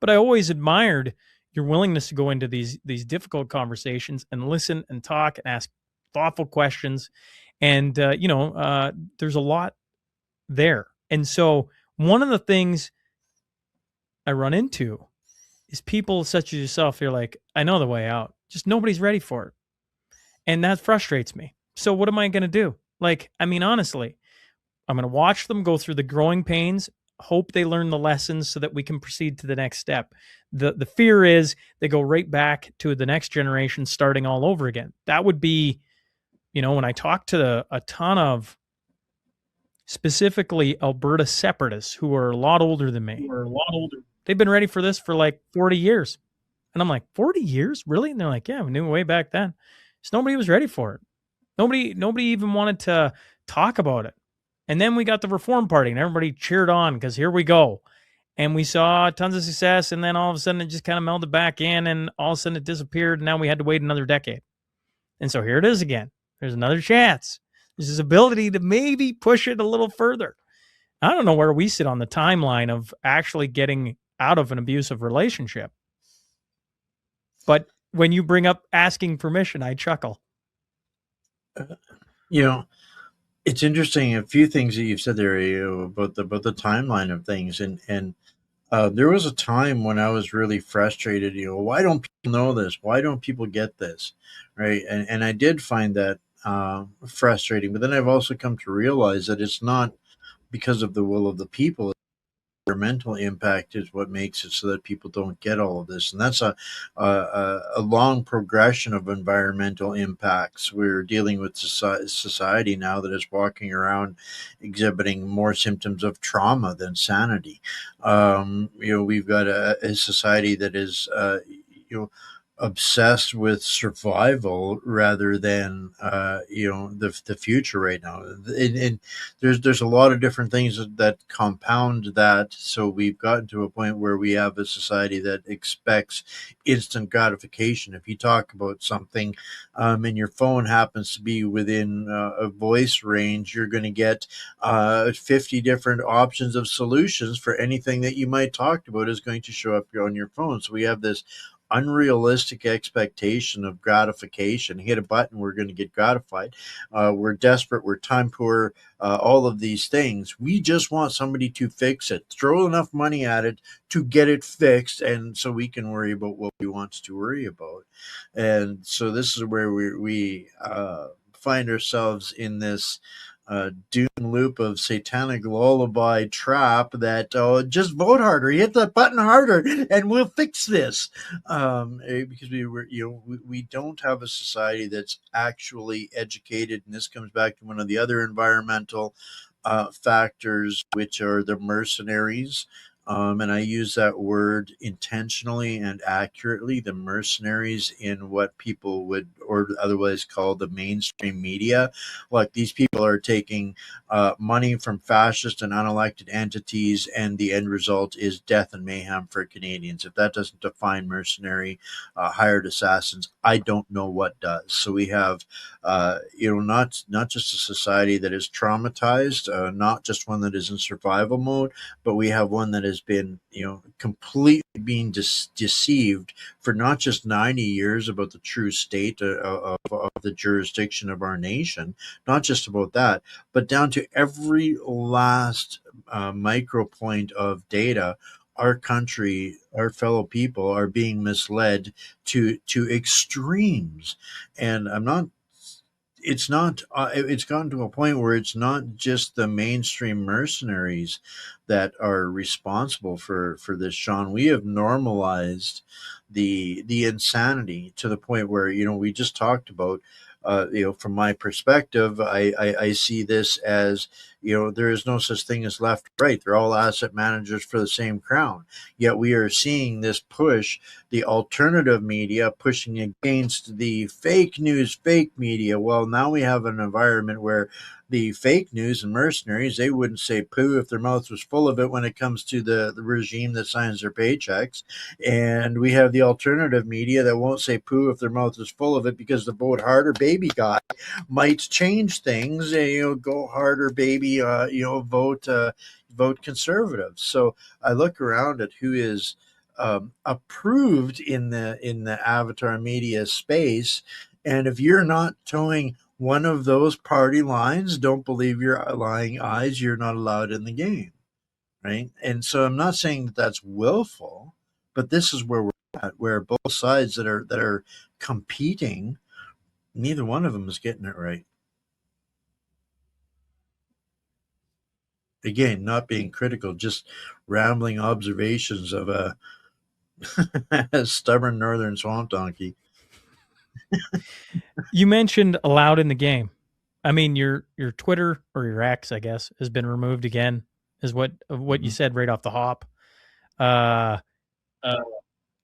Speaker 13: But I always admired your willingness to go into these difficult conversations and listen and talk and ask thoughtful questions. And, there's a lot there. And so one of the things I run into is people such as yourself. You're like, I know the way out. Just nobody's ready for it. And that frustrates me. So what am I going to do? Like, I mean, honestly, I'm going to watch them go through the growing pains, hope they learn the lessons so that we can proceed to the next step. The fear is they go right back to the next generation starting all over again. That would be, when I talk to a ton of specifically Alberta separatists who are a lot older than me. They've been ready for this for like 40 years. And I'm like, 40 years? Really? And they're like, yeah, we knew way back then. So nobody was ready for it. Nobody even wanted to talk about it. And then we got the Reform Party and everybody cheered on because here we go. And we saw tons of success. And then all of a sudden it just kind of melded back in and all of a sudden it disappeared. And now we had to wait another decade. And so here it is again. There's another chance. There's this ability to maybe push it a little further. I don't know where we sit on the timeline of actually getting out of an abusive relationship. But when you bring up asking permission, I chuckle.
Speaker 1: It's interesting. A few things that you've said there about the timeline of things, and there was a time when I was really frustrated. Why don't people know this? Why don't people get this? Right, and I did find that frustrating. But then I've also come to realize that it's not because of the will of the people. Environmental impact is what makes it so that people don't get all of this, and that's a long progression of environmental impacts. We're dealing with society now that is walking around exhibiting more symptoms of trauma than sanity. We've got a society that is obsessed with survival rather than the future right now, and there's a lot of different things that compound that. So we've gotten to a point where we have a society that expects instant gratification. If you talk about something and your phone happens to be within a voice range, you're going to get 50 different options of solutions for anything that you might talk about is going to show up on your phone. So we have this unrealistic expectation of gratification. Hit a button, we're going to get gratified. We're desperate, we're time poor, all of these things. We just want somebody to fix it, throw enough money at it to get it fixed, and so we can worry about what we want to worry about. And so this is where we find ourselves in this doom loop of satanic lullaby trap that just vote harder, hit that button harder, and we'll fix this. Because we don't have a society that's actually educated, and this comes back to one of the other environmental factors, which are the mercenaries. And I use that word intentionally and accurately, the mercenaries in what people would or otherwise call the mainstream media. Like, these people are taking money from fascist and unelected entities, and the end result is death and mayhem for Canadians. If that doesn't define mercenary, hired assassins, I don't know what does. So we have, not just a society that is traumatized, not just one that is in survival mode, but we have one that has been, completely being deceived for not just 90 years about the true state of the jurisdiction of our nation, not just about that, but down to every last micro point of data. Our country, our fellow people are being misled to extremes. And it's gotten to a point where it's not just the mainstream mercenaries that are responsible for this, Sean. We have normalized the insanity to the point where, we just talked about, from my perspective, I see this as, there is no such thing as left or right. They're all asset managers for the same crown. Yet we are seeing this push, the alternative media pushing against the fake news, fake media. Well, now we have an environment where the fake news and mercenaries, they wouldn't say poo if their mouth was full of it when it comes to the regime that signs their paychecks. And we have the alternative media that won't say poo if their mouth is full of it because the vote harder baby guy might change things. Go harder baby, vote conservative. So I look around at who is approved in the avatar media space, And if you're not towing one of those party lines, don't believe your lying eyes, you're not allowed in the game, right? And so I'm not saying that that's willful, but this is where we're at, where both sides that are competing, neither one of them is getting it right. Again, not being critical, just rambling observations of a stubborn northern swamp donkey.
Speaker 13: You mentioned allowed in the game. I mean, your Twitter or your X, I guess, has been removed again. Is what you said right off the hop. I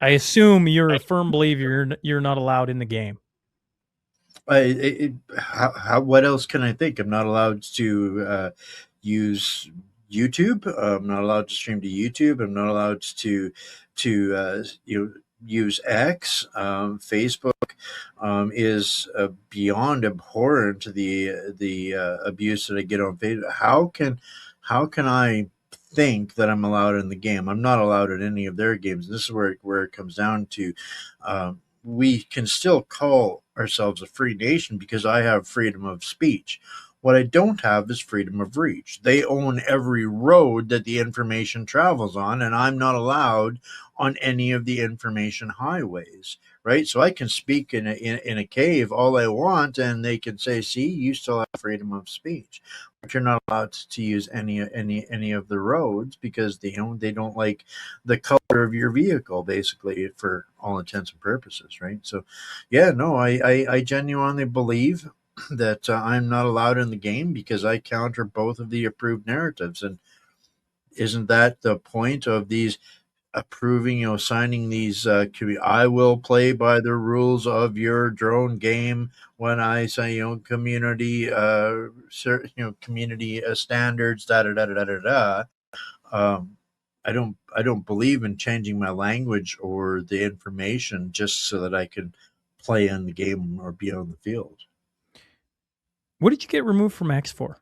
Speaker 13: assume you're a firm believer you're not allowed in the game.
Speaker 1: What else can I think? I'm not allowed to use YouTube. I'm not allowed to stream to YouTube. I'm not allowed to use X. Facebook is beyond abhorrent to the abuse that I get on Facebook. How can I think that I'm allowed in the game? I'm not allowed in any of their games. This is where it comes down to. We can still call ourselves a free nation because I have freedom of speech. What I don't have is freedom of reach. They own every road that the information travels on, and I'm not allowed on any of the information highways, right? So I can speak in a cave all I want, and they can say, "See, you still have freedom of speech," but you're not allowed to use any of the roads because they don't like the color of your vehicle, basically, for all intents and purposes, right? So, yeah, no, I genuinely believe that I'm not allowed in the game because I counter both of the approved narratives. And isn't that the point of these approving, signing these? I will play by the rules of your drone game when I say, community, community standards, da da da da da da. Um, I don't believe in changing my language or the information just so that I can play in the game or be on the field.
Speaker 13: What did you get removed from X for?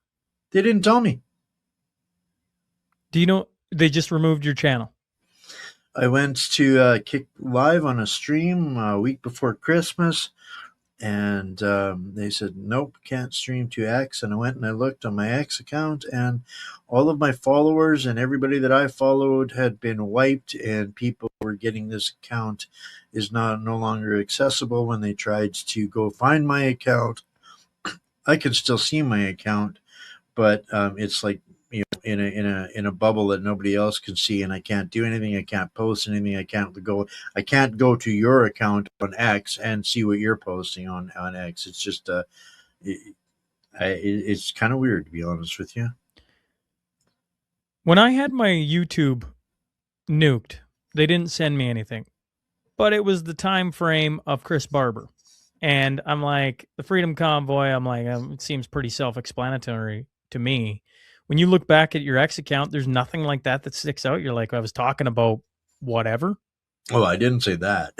Speaker 1: They didn't tell me.
Speaker 13: Do you know they just removed your channel?
Speaker 1: I went to kick live on a stream a week before Christmas, and they said, nope, can't stream to X. And I went and I looked on my X account, and all of my followers and everybody that I followed had been wiped, and people were getting this account is no longer accessible. When they tried to go find my account, I can still see my account, but it's like, in a bubble that nobody else can see, and I can't do anything. I can't post anything. I can't go to your account on X and see what you're posting on X. It's just it's kind of weird, to be honest with you.
Speaker 13: When I had my YouTube nuked, they didn't send me anything, but it was the time frame of Chris Barber. And I'm like, the Freedom Convoy, I'm like, it seems pretty self-explanatory to me. When you look back at your X account, there's nothing like that sticks out. You're like, I was talking about whatever.
Speaker 1: Oh, I didn't say that.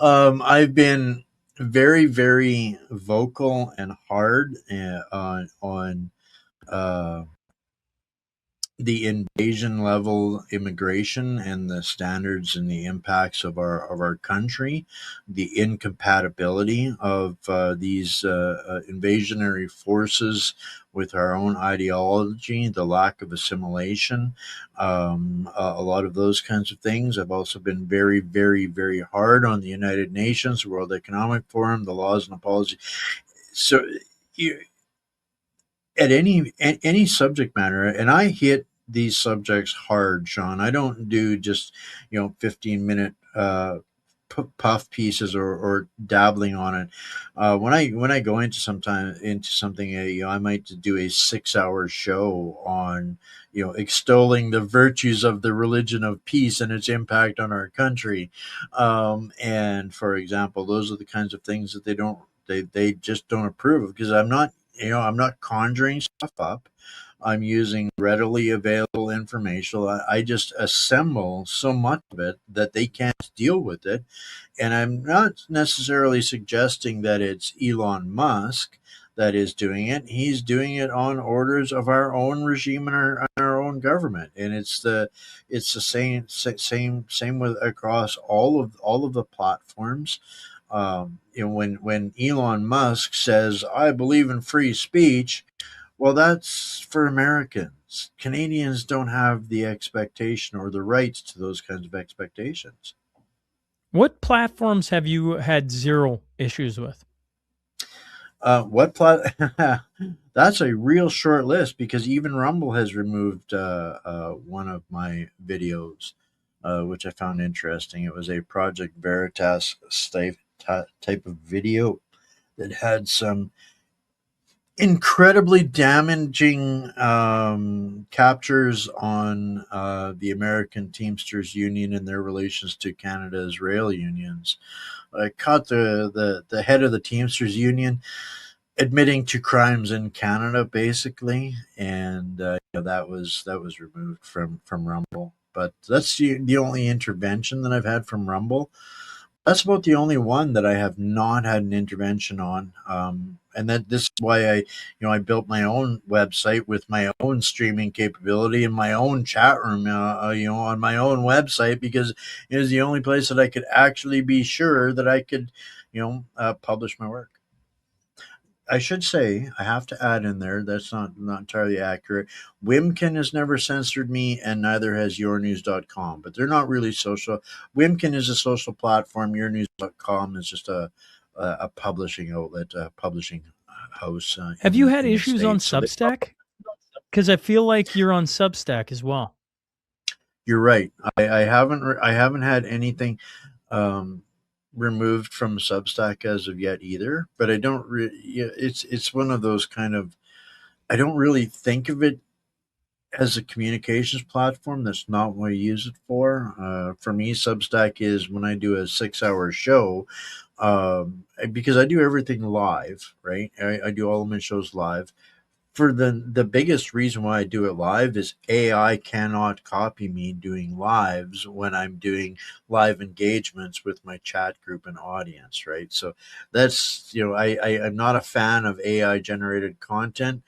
Speaker 1: I've been very, very vocal and hard on the invasion level immigration and the standards and the impacts of our country, the incompatibility of these invasionary forces with our own ideology, the lack of assimilation, a lot of those kinds of things. I've also been very, very, very hard on the United Nations, the World Economic Forum, the laws and the policy. So at any subject matter, and I hit these subjects hard, Sean. I don't do just 15-minute puff pieces or dabbling on it. When I go into something, I might do a 6-hour show on extolling the virtues of the religion of peace and its impact on our country. And for example, those are the kinds of things that they just don't approve of, because I'm not conjuring stuff up. I'm using readily available information. I just assemble so much of it that they can't deal with it. And I'm not necessarily suggesting that it's Elon Musk that is doing it. He's doing it on orders of our own regime and our own own government, and it's the same with across all of the platforms. When Elon Musk says, "I believe in free speech," well, that's for Americans. Canadians don't have the expectation or the rights to those kinds of expectations.
Speaker 13: What platforms have you had zero issues with?
Speaker 1: What plat? That's a real short list because even Rumble has removed one of my videos, which I found interesting. It was a Project Veritas type of video that had some incredibly damaging captures on the American Teamsters Union and their relations to Canada's rail unions. I caught the head of the Teamsters Union admitting to crimes in Canada, basically, and that was removed from Rumble. But that's the only intervention that I've had from Rumble. That's about the only one that I have not had an intervention on. And that this is why I built my own website with my own streaming capability and my own chat room, on my own website, because it was the only place that I could actually be sure that I could, publish my work. I should say, I have to add in there, that's not entirely accurate. Wimkin has never censored me, and neither has yournews.com, but they're not really social. Wimkin is a social platform. Yournews.com is just a publishing outlet, a publishing house.
Speaker 13: Have you had
Speaker 1: in the
Speaker 13: issues on
Speaker 1: States. So
Speaker 13: Substack? Because I feel like you're on Substack as well.
Speaker 1: you're right. I haven't had anything removed from Substack as of yet either, but I don't it's one of those kind of, I don't really think of it as a communications platform. That's not what I use it for. For me, Substack is when I do a 6 hour show, because I do everything live, right? I do all of my shows live. For the biggest reason why I do it live is AI cannot copy me doing lives when I'm doing live engagements with my chat group and audience, right? So that's, I'm not a fan of AI generated content.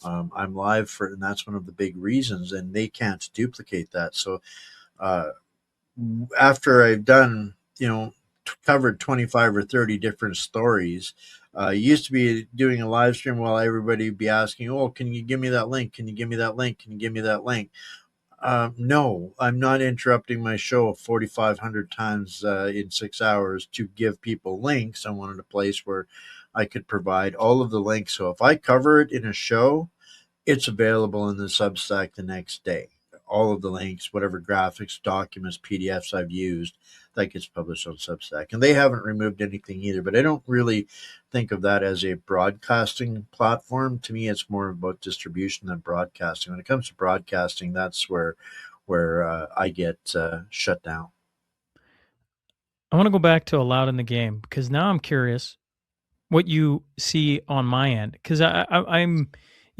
Speaker 1: I'm live and that's one of the big reasons, and they can't duplicate that. So uh, after I've done, covered 25 or 30 different stories, used to be doing a live stream while everybody would be asking, "Oh, can you give me that link? Can you give me that link? Can you give me that link?" No, I'm not interrupting my show 4,500 times in 6 hours to give people links. I wanted a place where I could provide all of the links. So if I cover it in a show, it's available in the Substack the next day. All of the links, whatever graphics, documents, PDFs I've used, that gets published on Substack. And they haven't removed anything either, but I don't really think of that as a broadcasting platform. To me, it's more about distribution than broadcasting. When it comes to broadcasting, that's where I get shut down.
Speaker 13: I want to go back to Allowed in the Game because now I'm curious what you see on my end. Because I'm,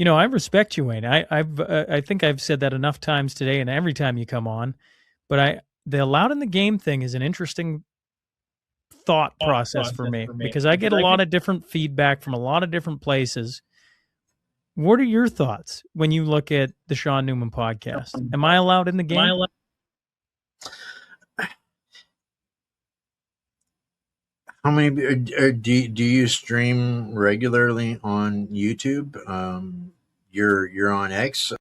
Speaker 13: I respect you, Wayne. I think I've said that enough times today, and every time you come on. But the Allowed in the Game thing is an interesting thought process for me because I get a lot of different feedback from a lot of different places. What are your thoughts when you look at the Sean Newman podcast? Am I allowed in the game?
Speaker 1: How many do you stream regularly on YouTube? You're on X.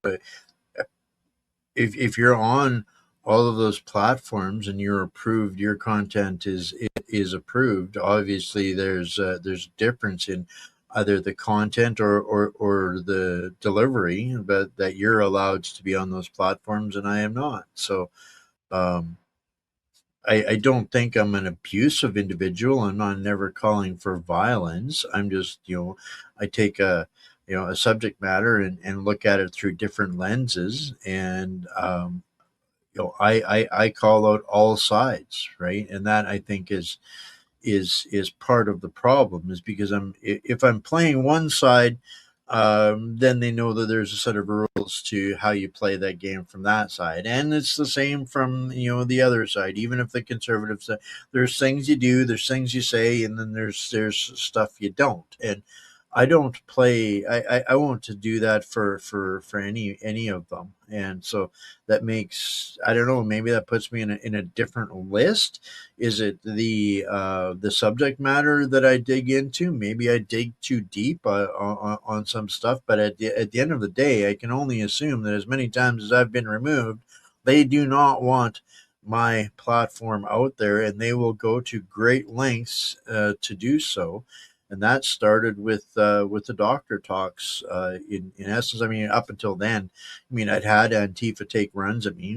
Speaker 1: If you're on all of those platforms and you're approved, your content is approved. Obviously, there's a difference in either the content or the delivery, but that you're allowed to be on those platforms and I am not. So I don't think I'm an abusive individual. I'm not never calling for violence. I'm just, I take a subject matter and look at it through different lenses. And, I call out all sides, right? And that I think is part of the problem, is because if I'm playing one side, then they know that there's a set of rules to how you play that game from that side, and it's the same from the other side. Even if the conservatives say there's things you do, there's things you say, and then there's stuff you don't. And I don't play. I won't to do that for any of them, and so that makes, I don't know. Maybe that puts me in a different list. Is it the subject matter that I dig into? Maybe I dig too deep on some stuff. But at the end of the day, I can only assume that as many times as I've been removed, they do not want my platform out there, and they will go to great lengths to do so. And that started with the doctor talks. In essence, I mean, up until then, I mean, I'd had Antifa take runs at me,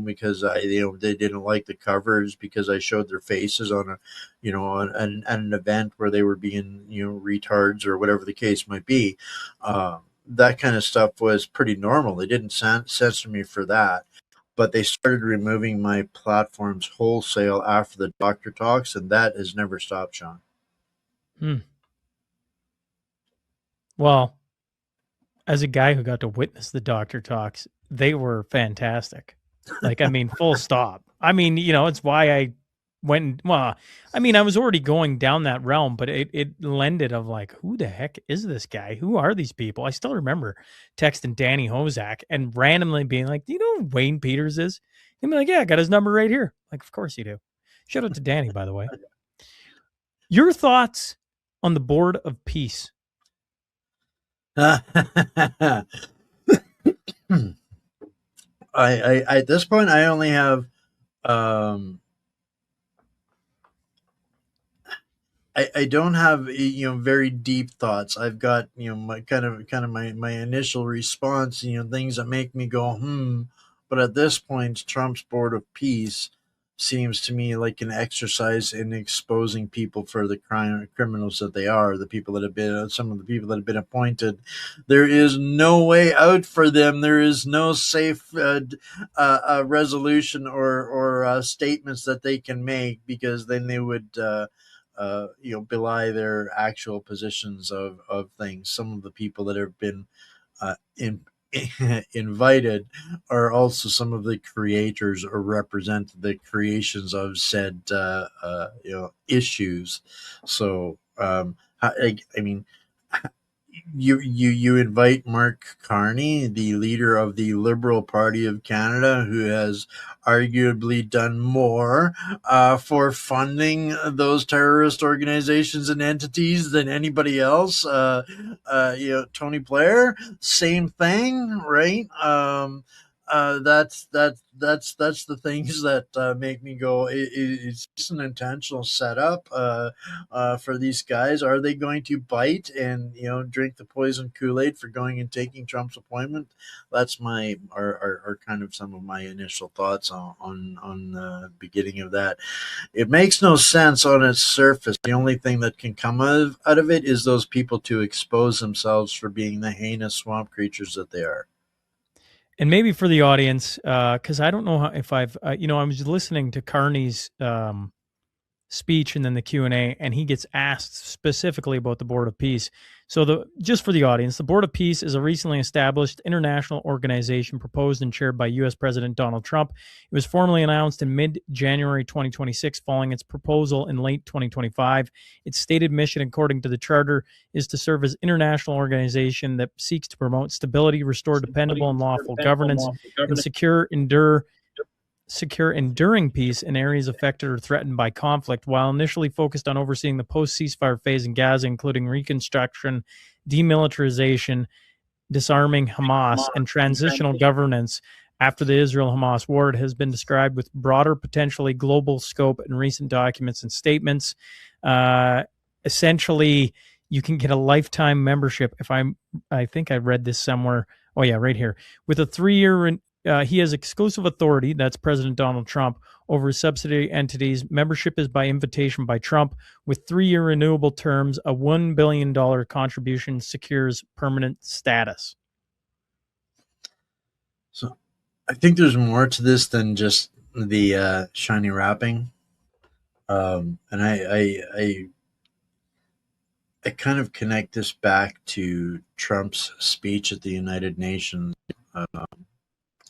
Speaker 1: because they didn't like the covers because I showed their faces on an event where they were being retards or whatever the case might be. That kind of stuff was pretty normal. They didn't censor me for that, but they started removing my platforms wholesale after the doctor talks, and that has never stopped, Sean.
Speaker 13: Hmm. Well, as a guy who got to witness the doctor talks, they were fantastic. Like, I mean, full stop. I mean, it's why I went. Well, I mean, I was already going down that realm, but it lended of like, who the heck is this guy? Who are these people? I still remember texting Danny Hozak and randomly being like, "Do you know who Wayne Peters is?" He'd be like, "Yeah, I got his number right here." Like, of course you do. Shout out to Danny, by the way. Your thoughts on the Board of Peace?
Speaker 1: I at this point I only have um I don't have very deep thoughts. I've got my kind of my initial response, things that make me go but at this point Trump's Board of Peace seems to me like an exercise in exposing people for the criminals that they are, the people that have been some of the people that have been appointed. There is no way out for them. There is no safe resolution or statements that they can make, because then they would belie their actual positions of things. Some of the people that have been invited are also some of the creators or represent the creations of said issues. So I mean, you invite Mark Carney, the leader of the Liberal Party of Canada, who has arguably done more for funding those terrorist organizations and entities than anybody else. Tony Blair, same thing, right? That's the things that make me go. It's just an intentional setup for these guys. Are they going to bite and drink the poison Kool-Aid for going and taking Trump's appointment? That's are kind of some of my initial thoughts on the beginning of that. It makes no sense on its surface. The only thing that can come out of it is those people to expose themselves for being the heinous swamp creatures that they are.
Speaker 13: And maybe for the audience, because I don't know if I've, I was listening to Carney's speech and then the Q&A, and he gets asked specifically about the Board of Peace. So just for the audience, the Board of Peace is a recently established international organization proposed and chaired by U.S. President Donald Trump. It was formally announced in mid-January 2026 following its proposal in late 2025. Its stated mission, according to the charter, is to serve as international organization that seeks to promote stability, restore dependable and lawful governance, and secure enduring peace in areas affected or threatened by conflict. While initially focused on overseeing the post-ceasefire phase in Gaza, including reconstruction, demilitarization, disarming Hamas, and transitional governance after the Israel-Hamas war, it has been described with broader, potentially global scope in recent documents and statements. Essentially, you can get a lifetime membership. I think I read this somewhere. Oh yeah, right here. With a 3-year he has exclusive authority, that's President Donald Trump, over subsidiary entities. Membership is by invitation by Trump, with 3-year renewable terms. A $1 billion contribution secures permanent status.
Speaker 1: So I think there's more to this than just the shiny wrapping. And I kind of connect this back to Trump's speech at the United Nations,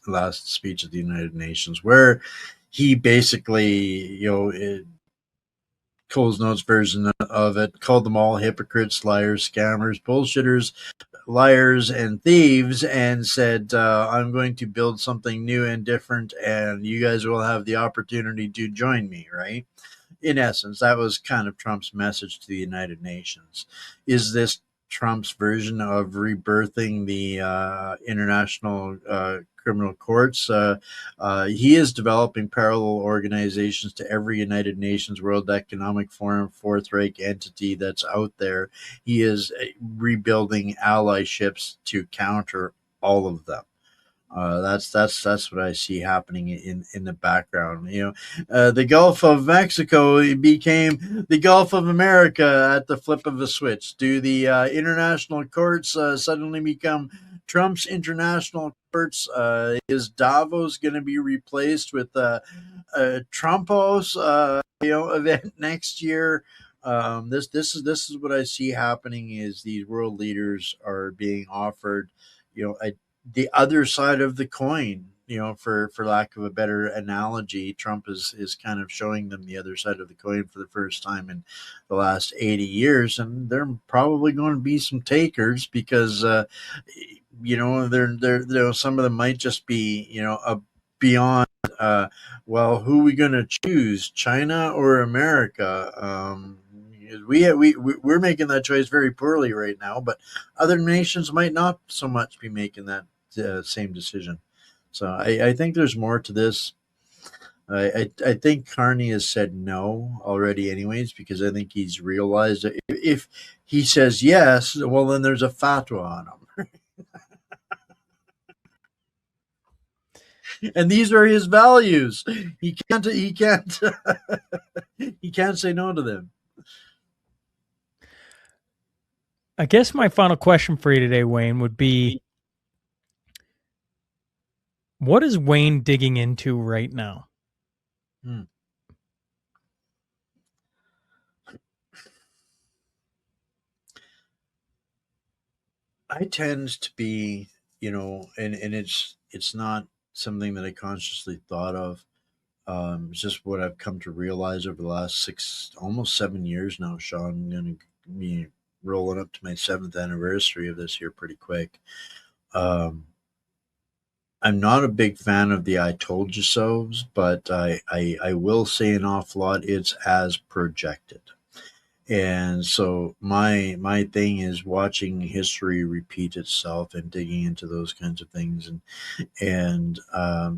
Speaker 1: last speech at the United Nations, where he basically, Cole's Notes version of it, called them all hypocrites, liars, scammers, bullshitters, liars, and thieves, and said, I'm going to build something new and different, and you guys will have the opportunity to join me, right? In essence, that was kind of Trump's message to the United Nations. Is this Trump's version of rebirthing the international criminal courts? He is developing parallel organizations to every United Nations, World Economic Forum, Fourth Reich entity that's out there. He is rebuilding allyships to counter all of them. That's what I see happening in the background. The Gulf of Mexico became the Gulf of America at the flip of a switch. Do the international courts suddenly become Trump's international courts? Is Davos going to be replaced with Trumpos event next year? This is what I see happening. Is these world leaders are being offered, the other side of the coin, for lack of a better analogy. Trump is kind of showing them the other side of the coin for the first time in the last 80 years. And there are probably going to be some takers because, some of them might just be, beyond, who are we going to choose, China or America? We're making that choice very poorly right now, but other nations might not so much be making that same decision. So I think there's more to this. I think Carney has said no already anyways, because I think he's realized that if he says yes, well, then there's a fatwa on him. And these are his values. He can't he can't say no to them.
Speaker 13: I guess my final question for you today, Wayne, would be, what is Wayne digging into right now?
Speaker 1: I tend to be, and it's not something that I consciously thought of. It's just what I've come to realize over the last almost 7 years now, Sean. I'm going to be rolling up to my 7th anniversary of this here pretty quick. I'm not a big fan of the "I told you so's," but I will say an awful lot. It's as projected. And so my thing is watching history repeat itself and digging into those kinds of things. And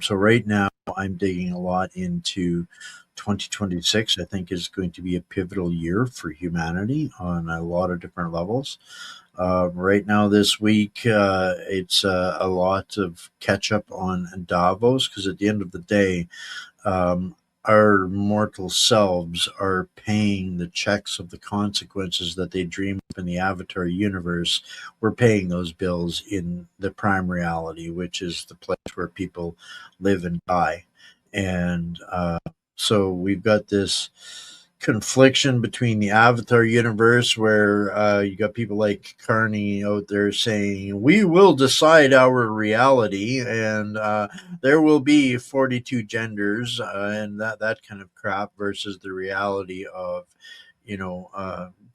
Speaker 1: so right now I'm digging a lot into 2026. I think is going to be a pivotal year for humanity on a lot of different levels. Right now, this week, it's a lot of catch up on Davos, because at the end of the day, um, our mortal selves are paying the checks of the consequences that they dream up in the Avatar universe. We're paying those bills in the prime reality, which is the place where people live and die. And so we've got this confliction between the Avatar universe, where you got people like Carney out there saying we will decide our reality, and there will be 42 genders, and that kind of crap, versus the reality of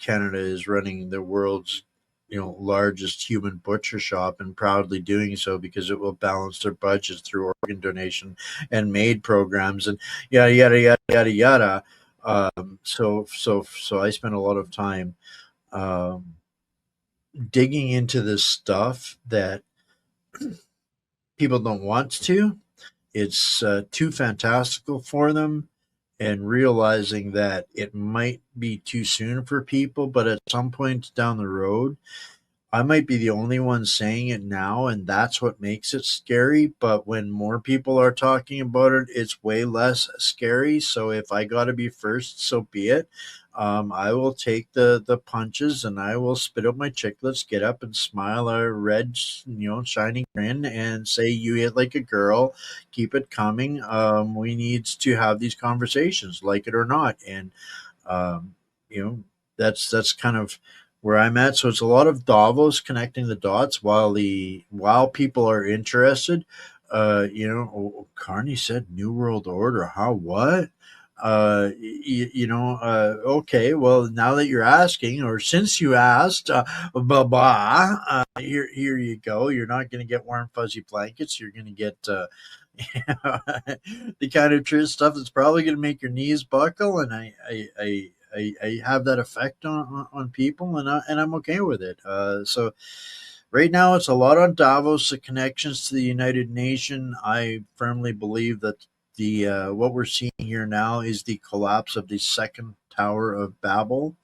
Speaker 1: Canada is running the world's largest human butcher shop, and proudly doing so because it will balance their budgets through organ donation and MAID programs and yada yada yada yada yada. So I spent a lot of time um, digging into this stuff that people don't want to. It's too fantastical for them, and realizing that it might be too soon for people, but at some point down the road, I might be the only one saying it now, and that's what makes it scary. But when more people are talking about it, it's way less scary. So if I got to be first, so be it. I will take the punches, and I will spit out my chiclets, get up and smile a red, shining grin, and say, "You hit like a girl. Keep it coming. We need to have these conversations, like it or not." And um, you know, that's kind of where I'm at. So it's a lot of Davos connecting the dots while people are interested. Carney said New World Order. How what? Okay, well, now that you're asking, or since you asked, here you go. You're not going to get warm, fuzzy blankets. You're going to get the kind of stuff that's probably going to make your knees buckle, and I have that effect on people, and I'm okay with it. So right now, it's a lot on Davos, the connections to the United Nations. I firmly believe that the what we're seeing here now is the collapse of the second Tower of Babel,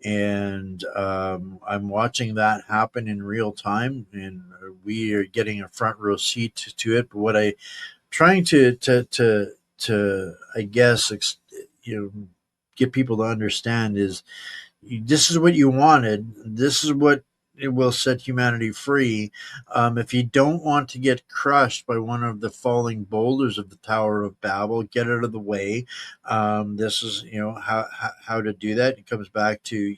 Speaker 1: and I'm watching that happen in real time, and we are getting a front row seat to it. But what I trying to I guess get people to understand is this is what you wanted. This is what it will set humanity free. If you don't want to get crushed by one of the falling boulders of the Tower of Babel, get out of the way. This is, how to do that. It comes back to,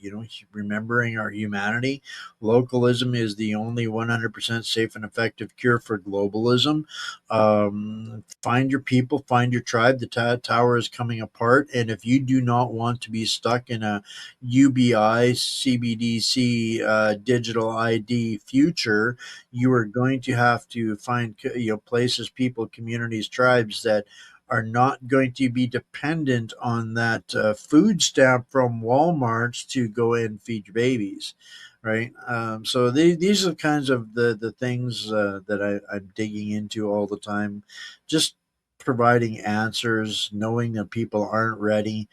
Speaker 1: remembering our humanity. Localism is the only 100% safe and effective cure for globalism. Find your people, find your tribe. The tower is coming apart. And if you do not want to be stuck in a UBI, CBDC, digital ID future, you are going to have to find places, people, communities, tribes that are not going to be dependent on that food stamp from Walmart to go and feed your babies, right? So these are kinds of the things that I'm digging into all the time, just providing answers, knowing that people aren't ready,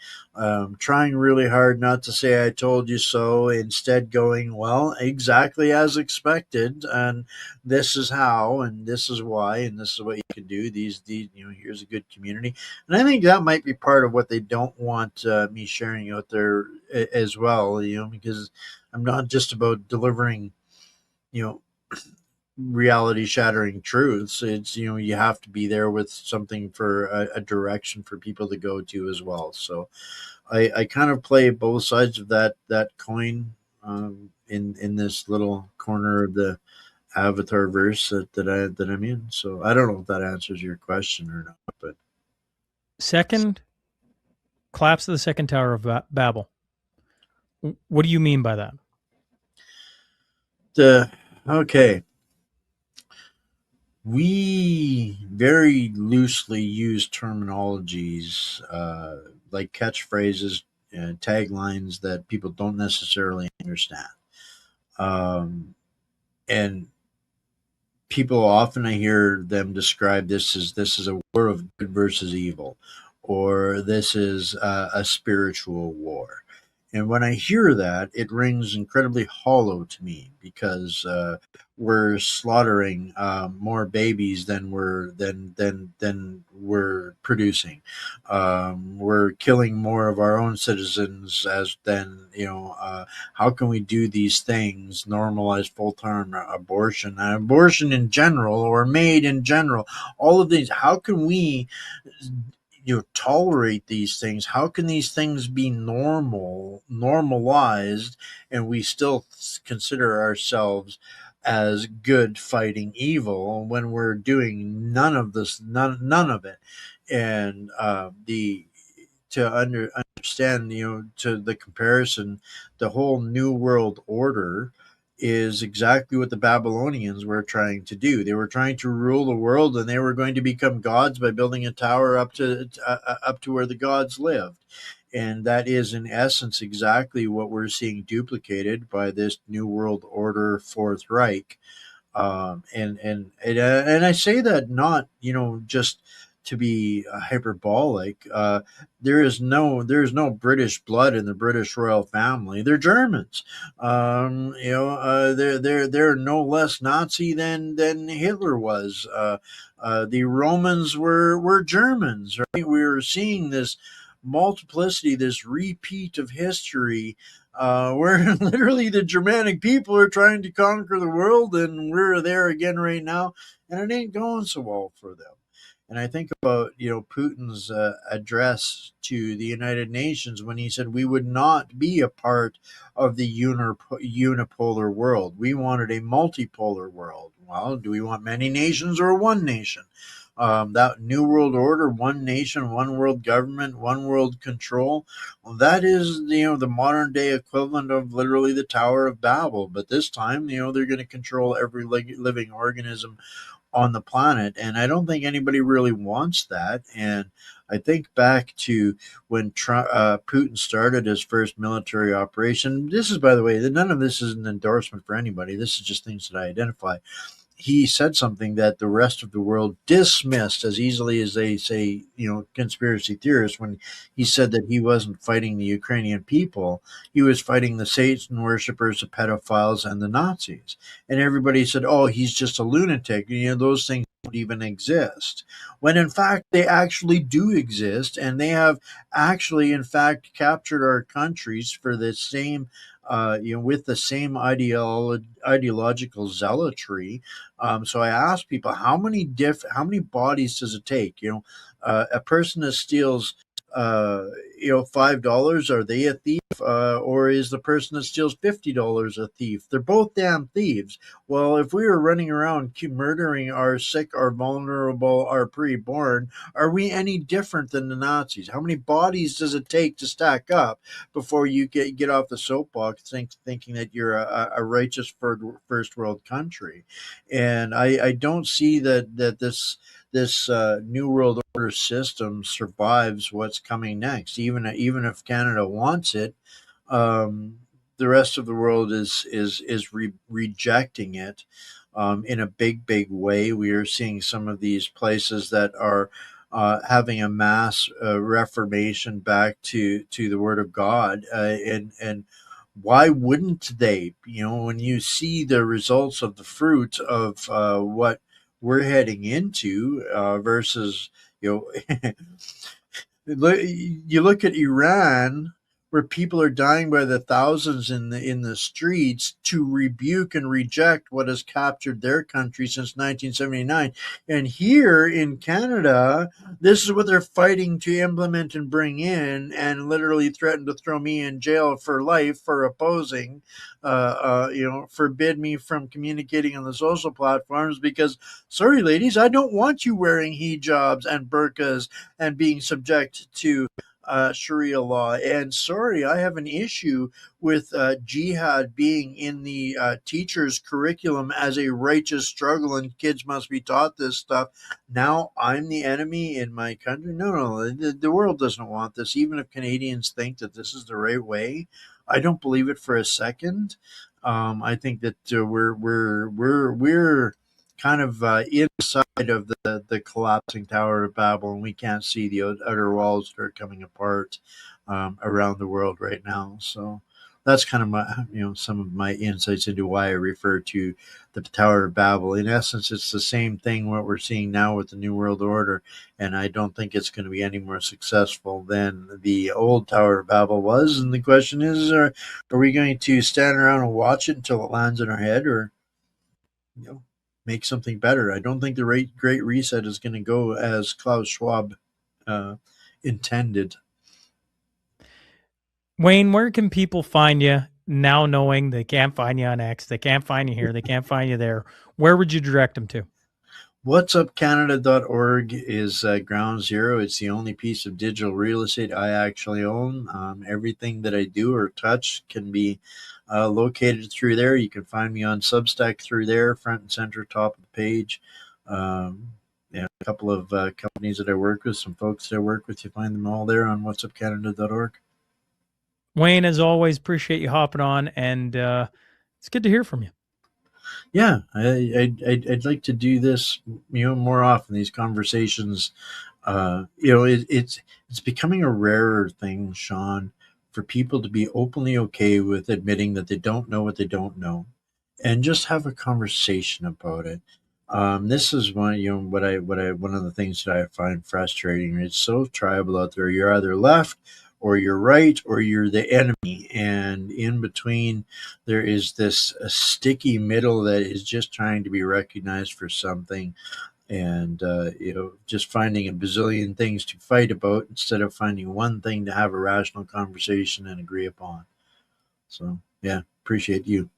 Speaker 1: trying really hard not to say I told you so, instead going, well, exactly as expected, and this is how, and this is why, and this is what you can do. These here's a good community. And I think that might be part of what they don't want me sharing out there as well, because I'm not just about delivering, you know, reality shattering truths. It's, you have to be there with something for a direction for people to go to as well. So I kind of play both sides of that coin, in this little corner of the avatar verse that I'm in. So I don't know if that answers your question or not, but
Speaker 13: Second, collapse of the second Tower of Babel. What do you mean by that?
Speaker 1: Okay. We very loosely use terminologies, like catchphrases and taglines that people don't necessarily understand. And people often, I hear them describe this is a war of good versus evil, or this is a spiritual war. And when I hear that, it rings incredibly hollow to me, because we're slaughtering more babies than we're producing. We're killing more of our own citizens as than how can we do these things? Normalize full-term abortion, abortion in general, or MAID in general. All of these. How can we tolerate these things? How can these things be normalized, and we still consider ourselves as good fighting evil when we're doing none of this, none of it? And the to understand, to the comparison, the whole new world order is exactly what the Babylonians were trying to do. They were trying to rule the world, and they were going to become gods by building a tower up to where the gods lived. And that is, in essence, exactly what we're seeing duplicated by this new world order, Fourth Reich. And I say that not just to be hyperbolic. There is no British blood in the British royal family. They're Germans. They're no less Nazi than Hitler was. The Romans were Germans. Right? We were seeing this multiplicity, this repeat of history, where literally the Germanic people are trying to conquer the world, and we're there again right now, and it ain't going so well for them. And I think about Putin's address to the United Nations when he said we would not be a part of the unipolar world. We wanted a multipolar world. Well, do we want many nations or one nation? that New World Order, one nation, one world government, one world control. Well, that is, the modern day equivalent of literally the Tower of Babel. But this time, they're going to control every living organism on the planet. And I don't think anybody really wants that. And I think back to when Putin started his first military operation. This is, by the way, none of this is an endorsement for anybody. This is just things that I identify. He said something that the rest of the world dismissed as easily as they say, conspiracy theorists, when he said that he wasn't fighting the Ukrainian people. He was fighting the Satan worshippers, the pedophiles, and the Nazis. And everybody said, oh, he's just a lunatic. Those things don't even exist. When in fact, they actually do exist. And they have actually, in fact, captured our countries for the same with the same ideological zealotry. So I ask people, how many bodies does it take? A person that steals, $5, are they a thief? Or is the person that steals $50 a thief? They're both damn thieves. Well, if we were running around murdering our sick, our vulnerable, our preborn, are we any different than the Nazis? How many bodies does it take to stack up before you get off the soapbox thinking that you're a righteous first world country? And I don't see that this new world order system survives what's coming next. Even if Canada wants it, the rest of the world is rejecting it in a big way. We are seeing some of these places that are having a mass reformation back to the Word of God, and why wouldn't they? When you see the results of the fruit of what we're heading into versus, you look at Iran, where people are dying by the thousands in the streets to rebuke and reject what has captured their country since 1979. And here in Canada, this is what they're fighting to implement and bring in, and literally threaten to throw me in jail for life for opposing, forbid me from communicating on the social platforms because, sorry, ladies, I don't want you wearing hijabs and burqas and being subject to Sharia law. And sorry, I have an issue with jihad being in the teacher's curriculum as a righteous struggle, and kids must be taught this stuff. Now I'm the enemy in my country? No, the world doesn't want this. Even if Canadians think that this is the right way, I don't believe it for a second. I think that we're kind of inside of the collapsing Tower of Babel, and we can't see the outer walls that are coming apart around the world right now. So that's kind of my, some of my insights into why I refer to the Tower of Babel. In essence, it's the same thing what we're seeing now with the New World Order, and I don't think it's going to be any more successful than the old Tower of Babel was. And the question is, are we going to stand around and watch it until it lands in our head, or make something better? I don't think the Great Reset is going to go as Klaus Schwab intended.
Speaker 13: Wayne, where can people find you now, knowing they can't find you on X, they can't find you here, they can't find you there? Where would you direct them to?
Speaker 1: whatsupcanada.org is ground zero. It's the only piece of digital real estate I actually own. Everything that I do or touch can be located through there. You can find me on Substack through there, front and center, top of the page. A couple of companies that I work with, some folks that I work with, you find them all there on whatsupcanada.org.
Speaker 13: Wayne, as always, appreciate you hopping on, and it's good to hear from you.
Speaker 1: Yeah, I'd like to do this, more often. These conversations, it's becoming a rarer thing, Sean, for people to be openly okay with admitting that they don't know what they don't know, and just have a conversation about it. This is one of the things that I find frustrating. It's so tribal out there. You're either left or you're right, or you're the enemy. And in between, there is this sticky middle that is just trying to be recognized for something. And, just finding a bazillion things to fight about instead of finding one thing to have a rational conversation and agree upon. So, yeah, appreciate you.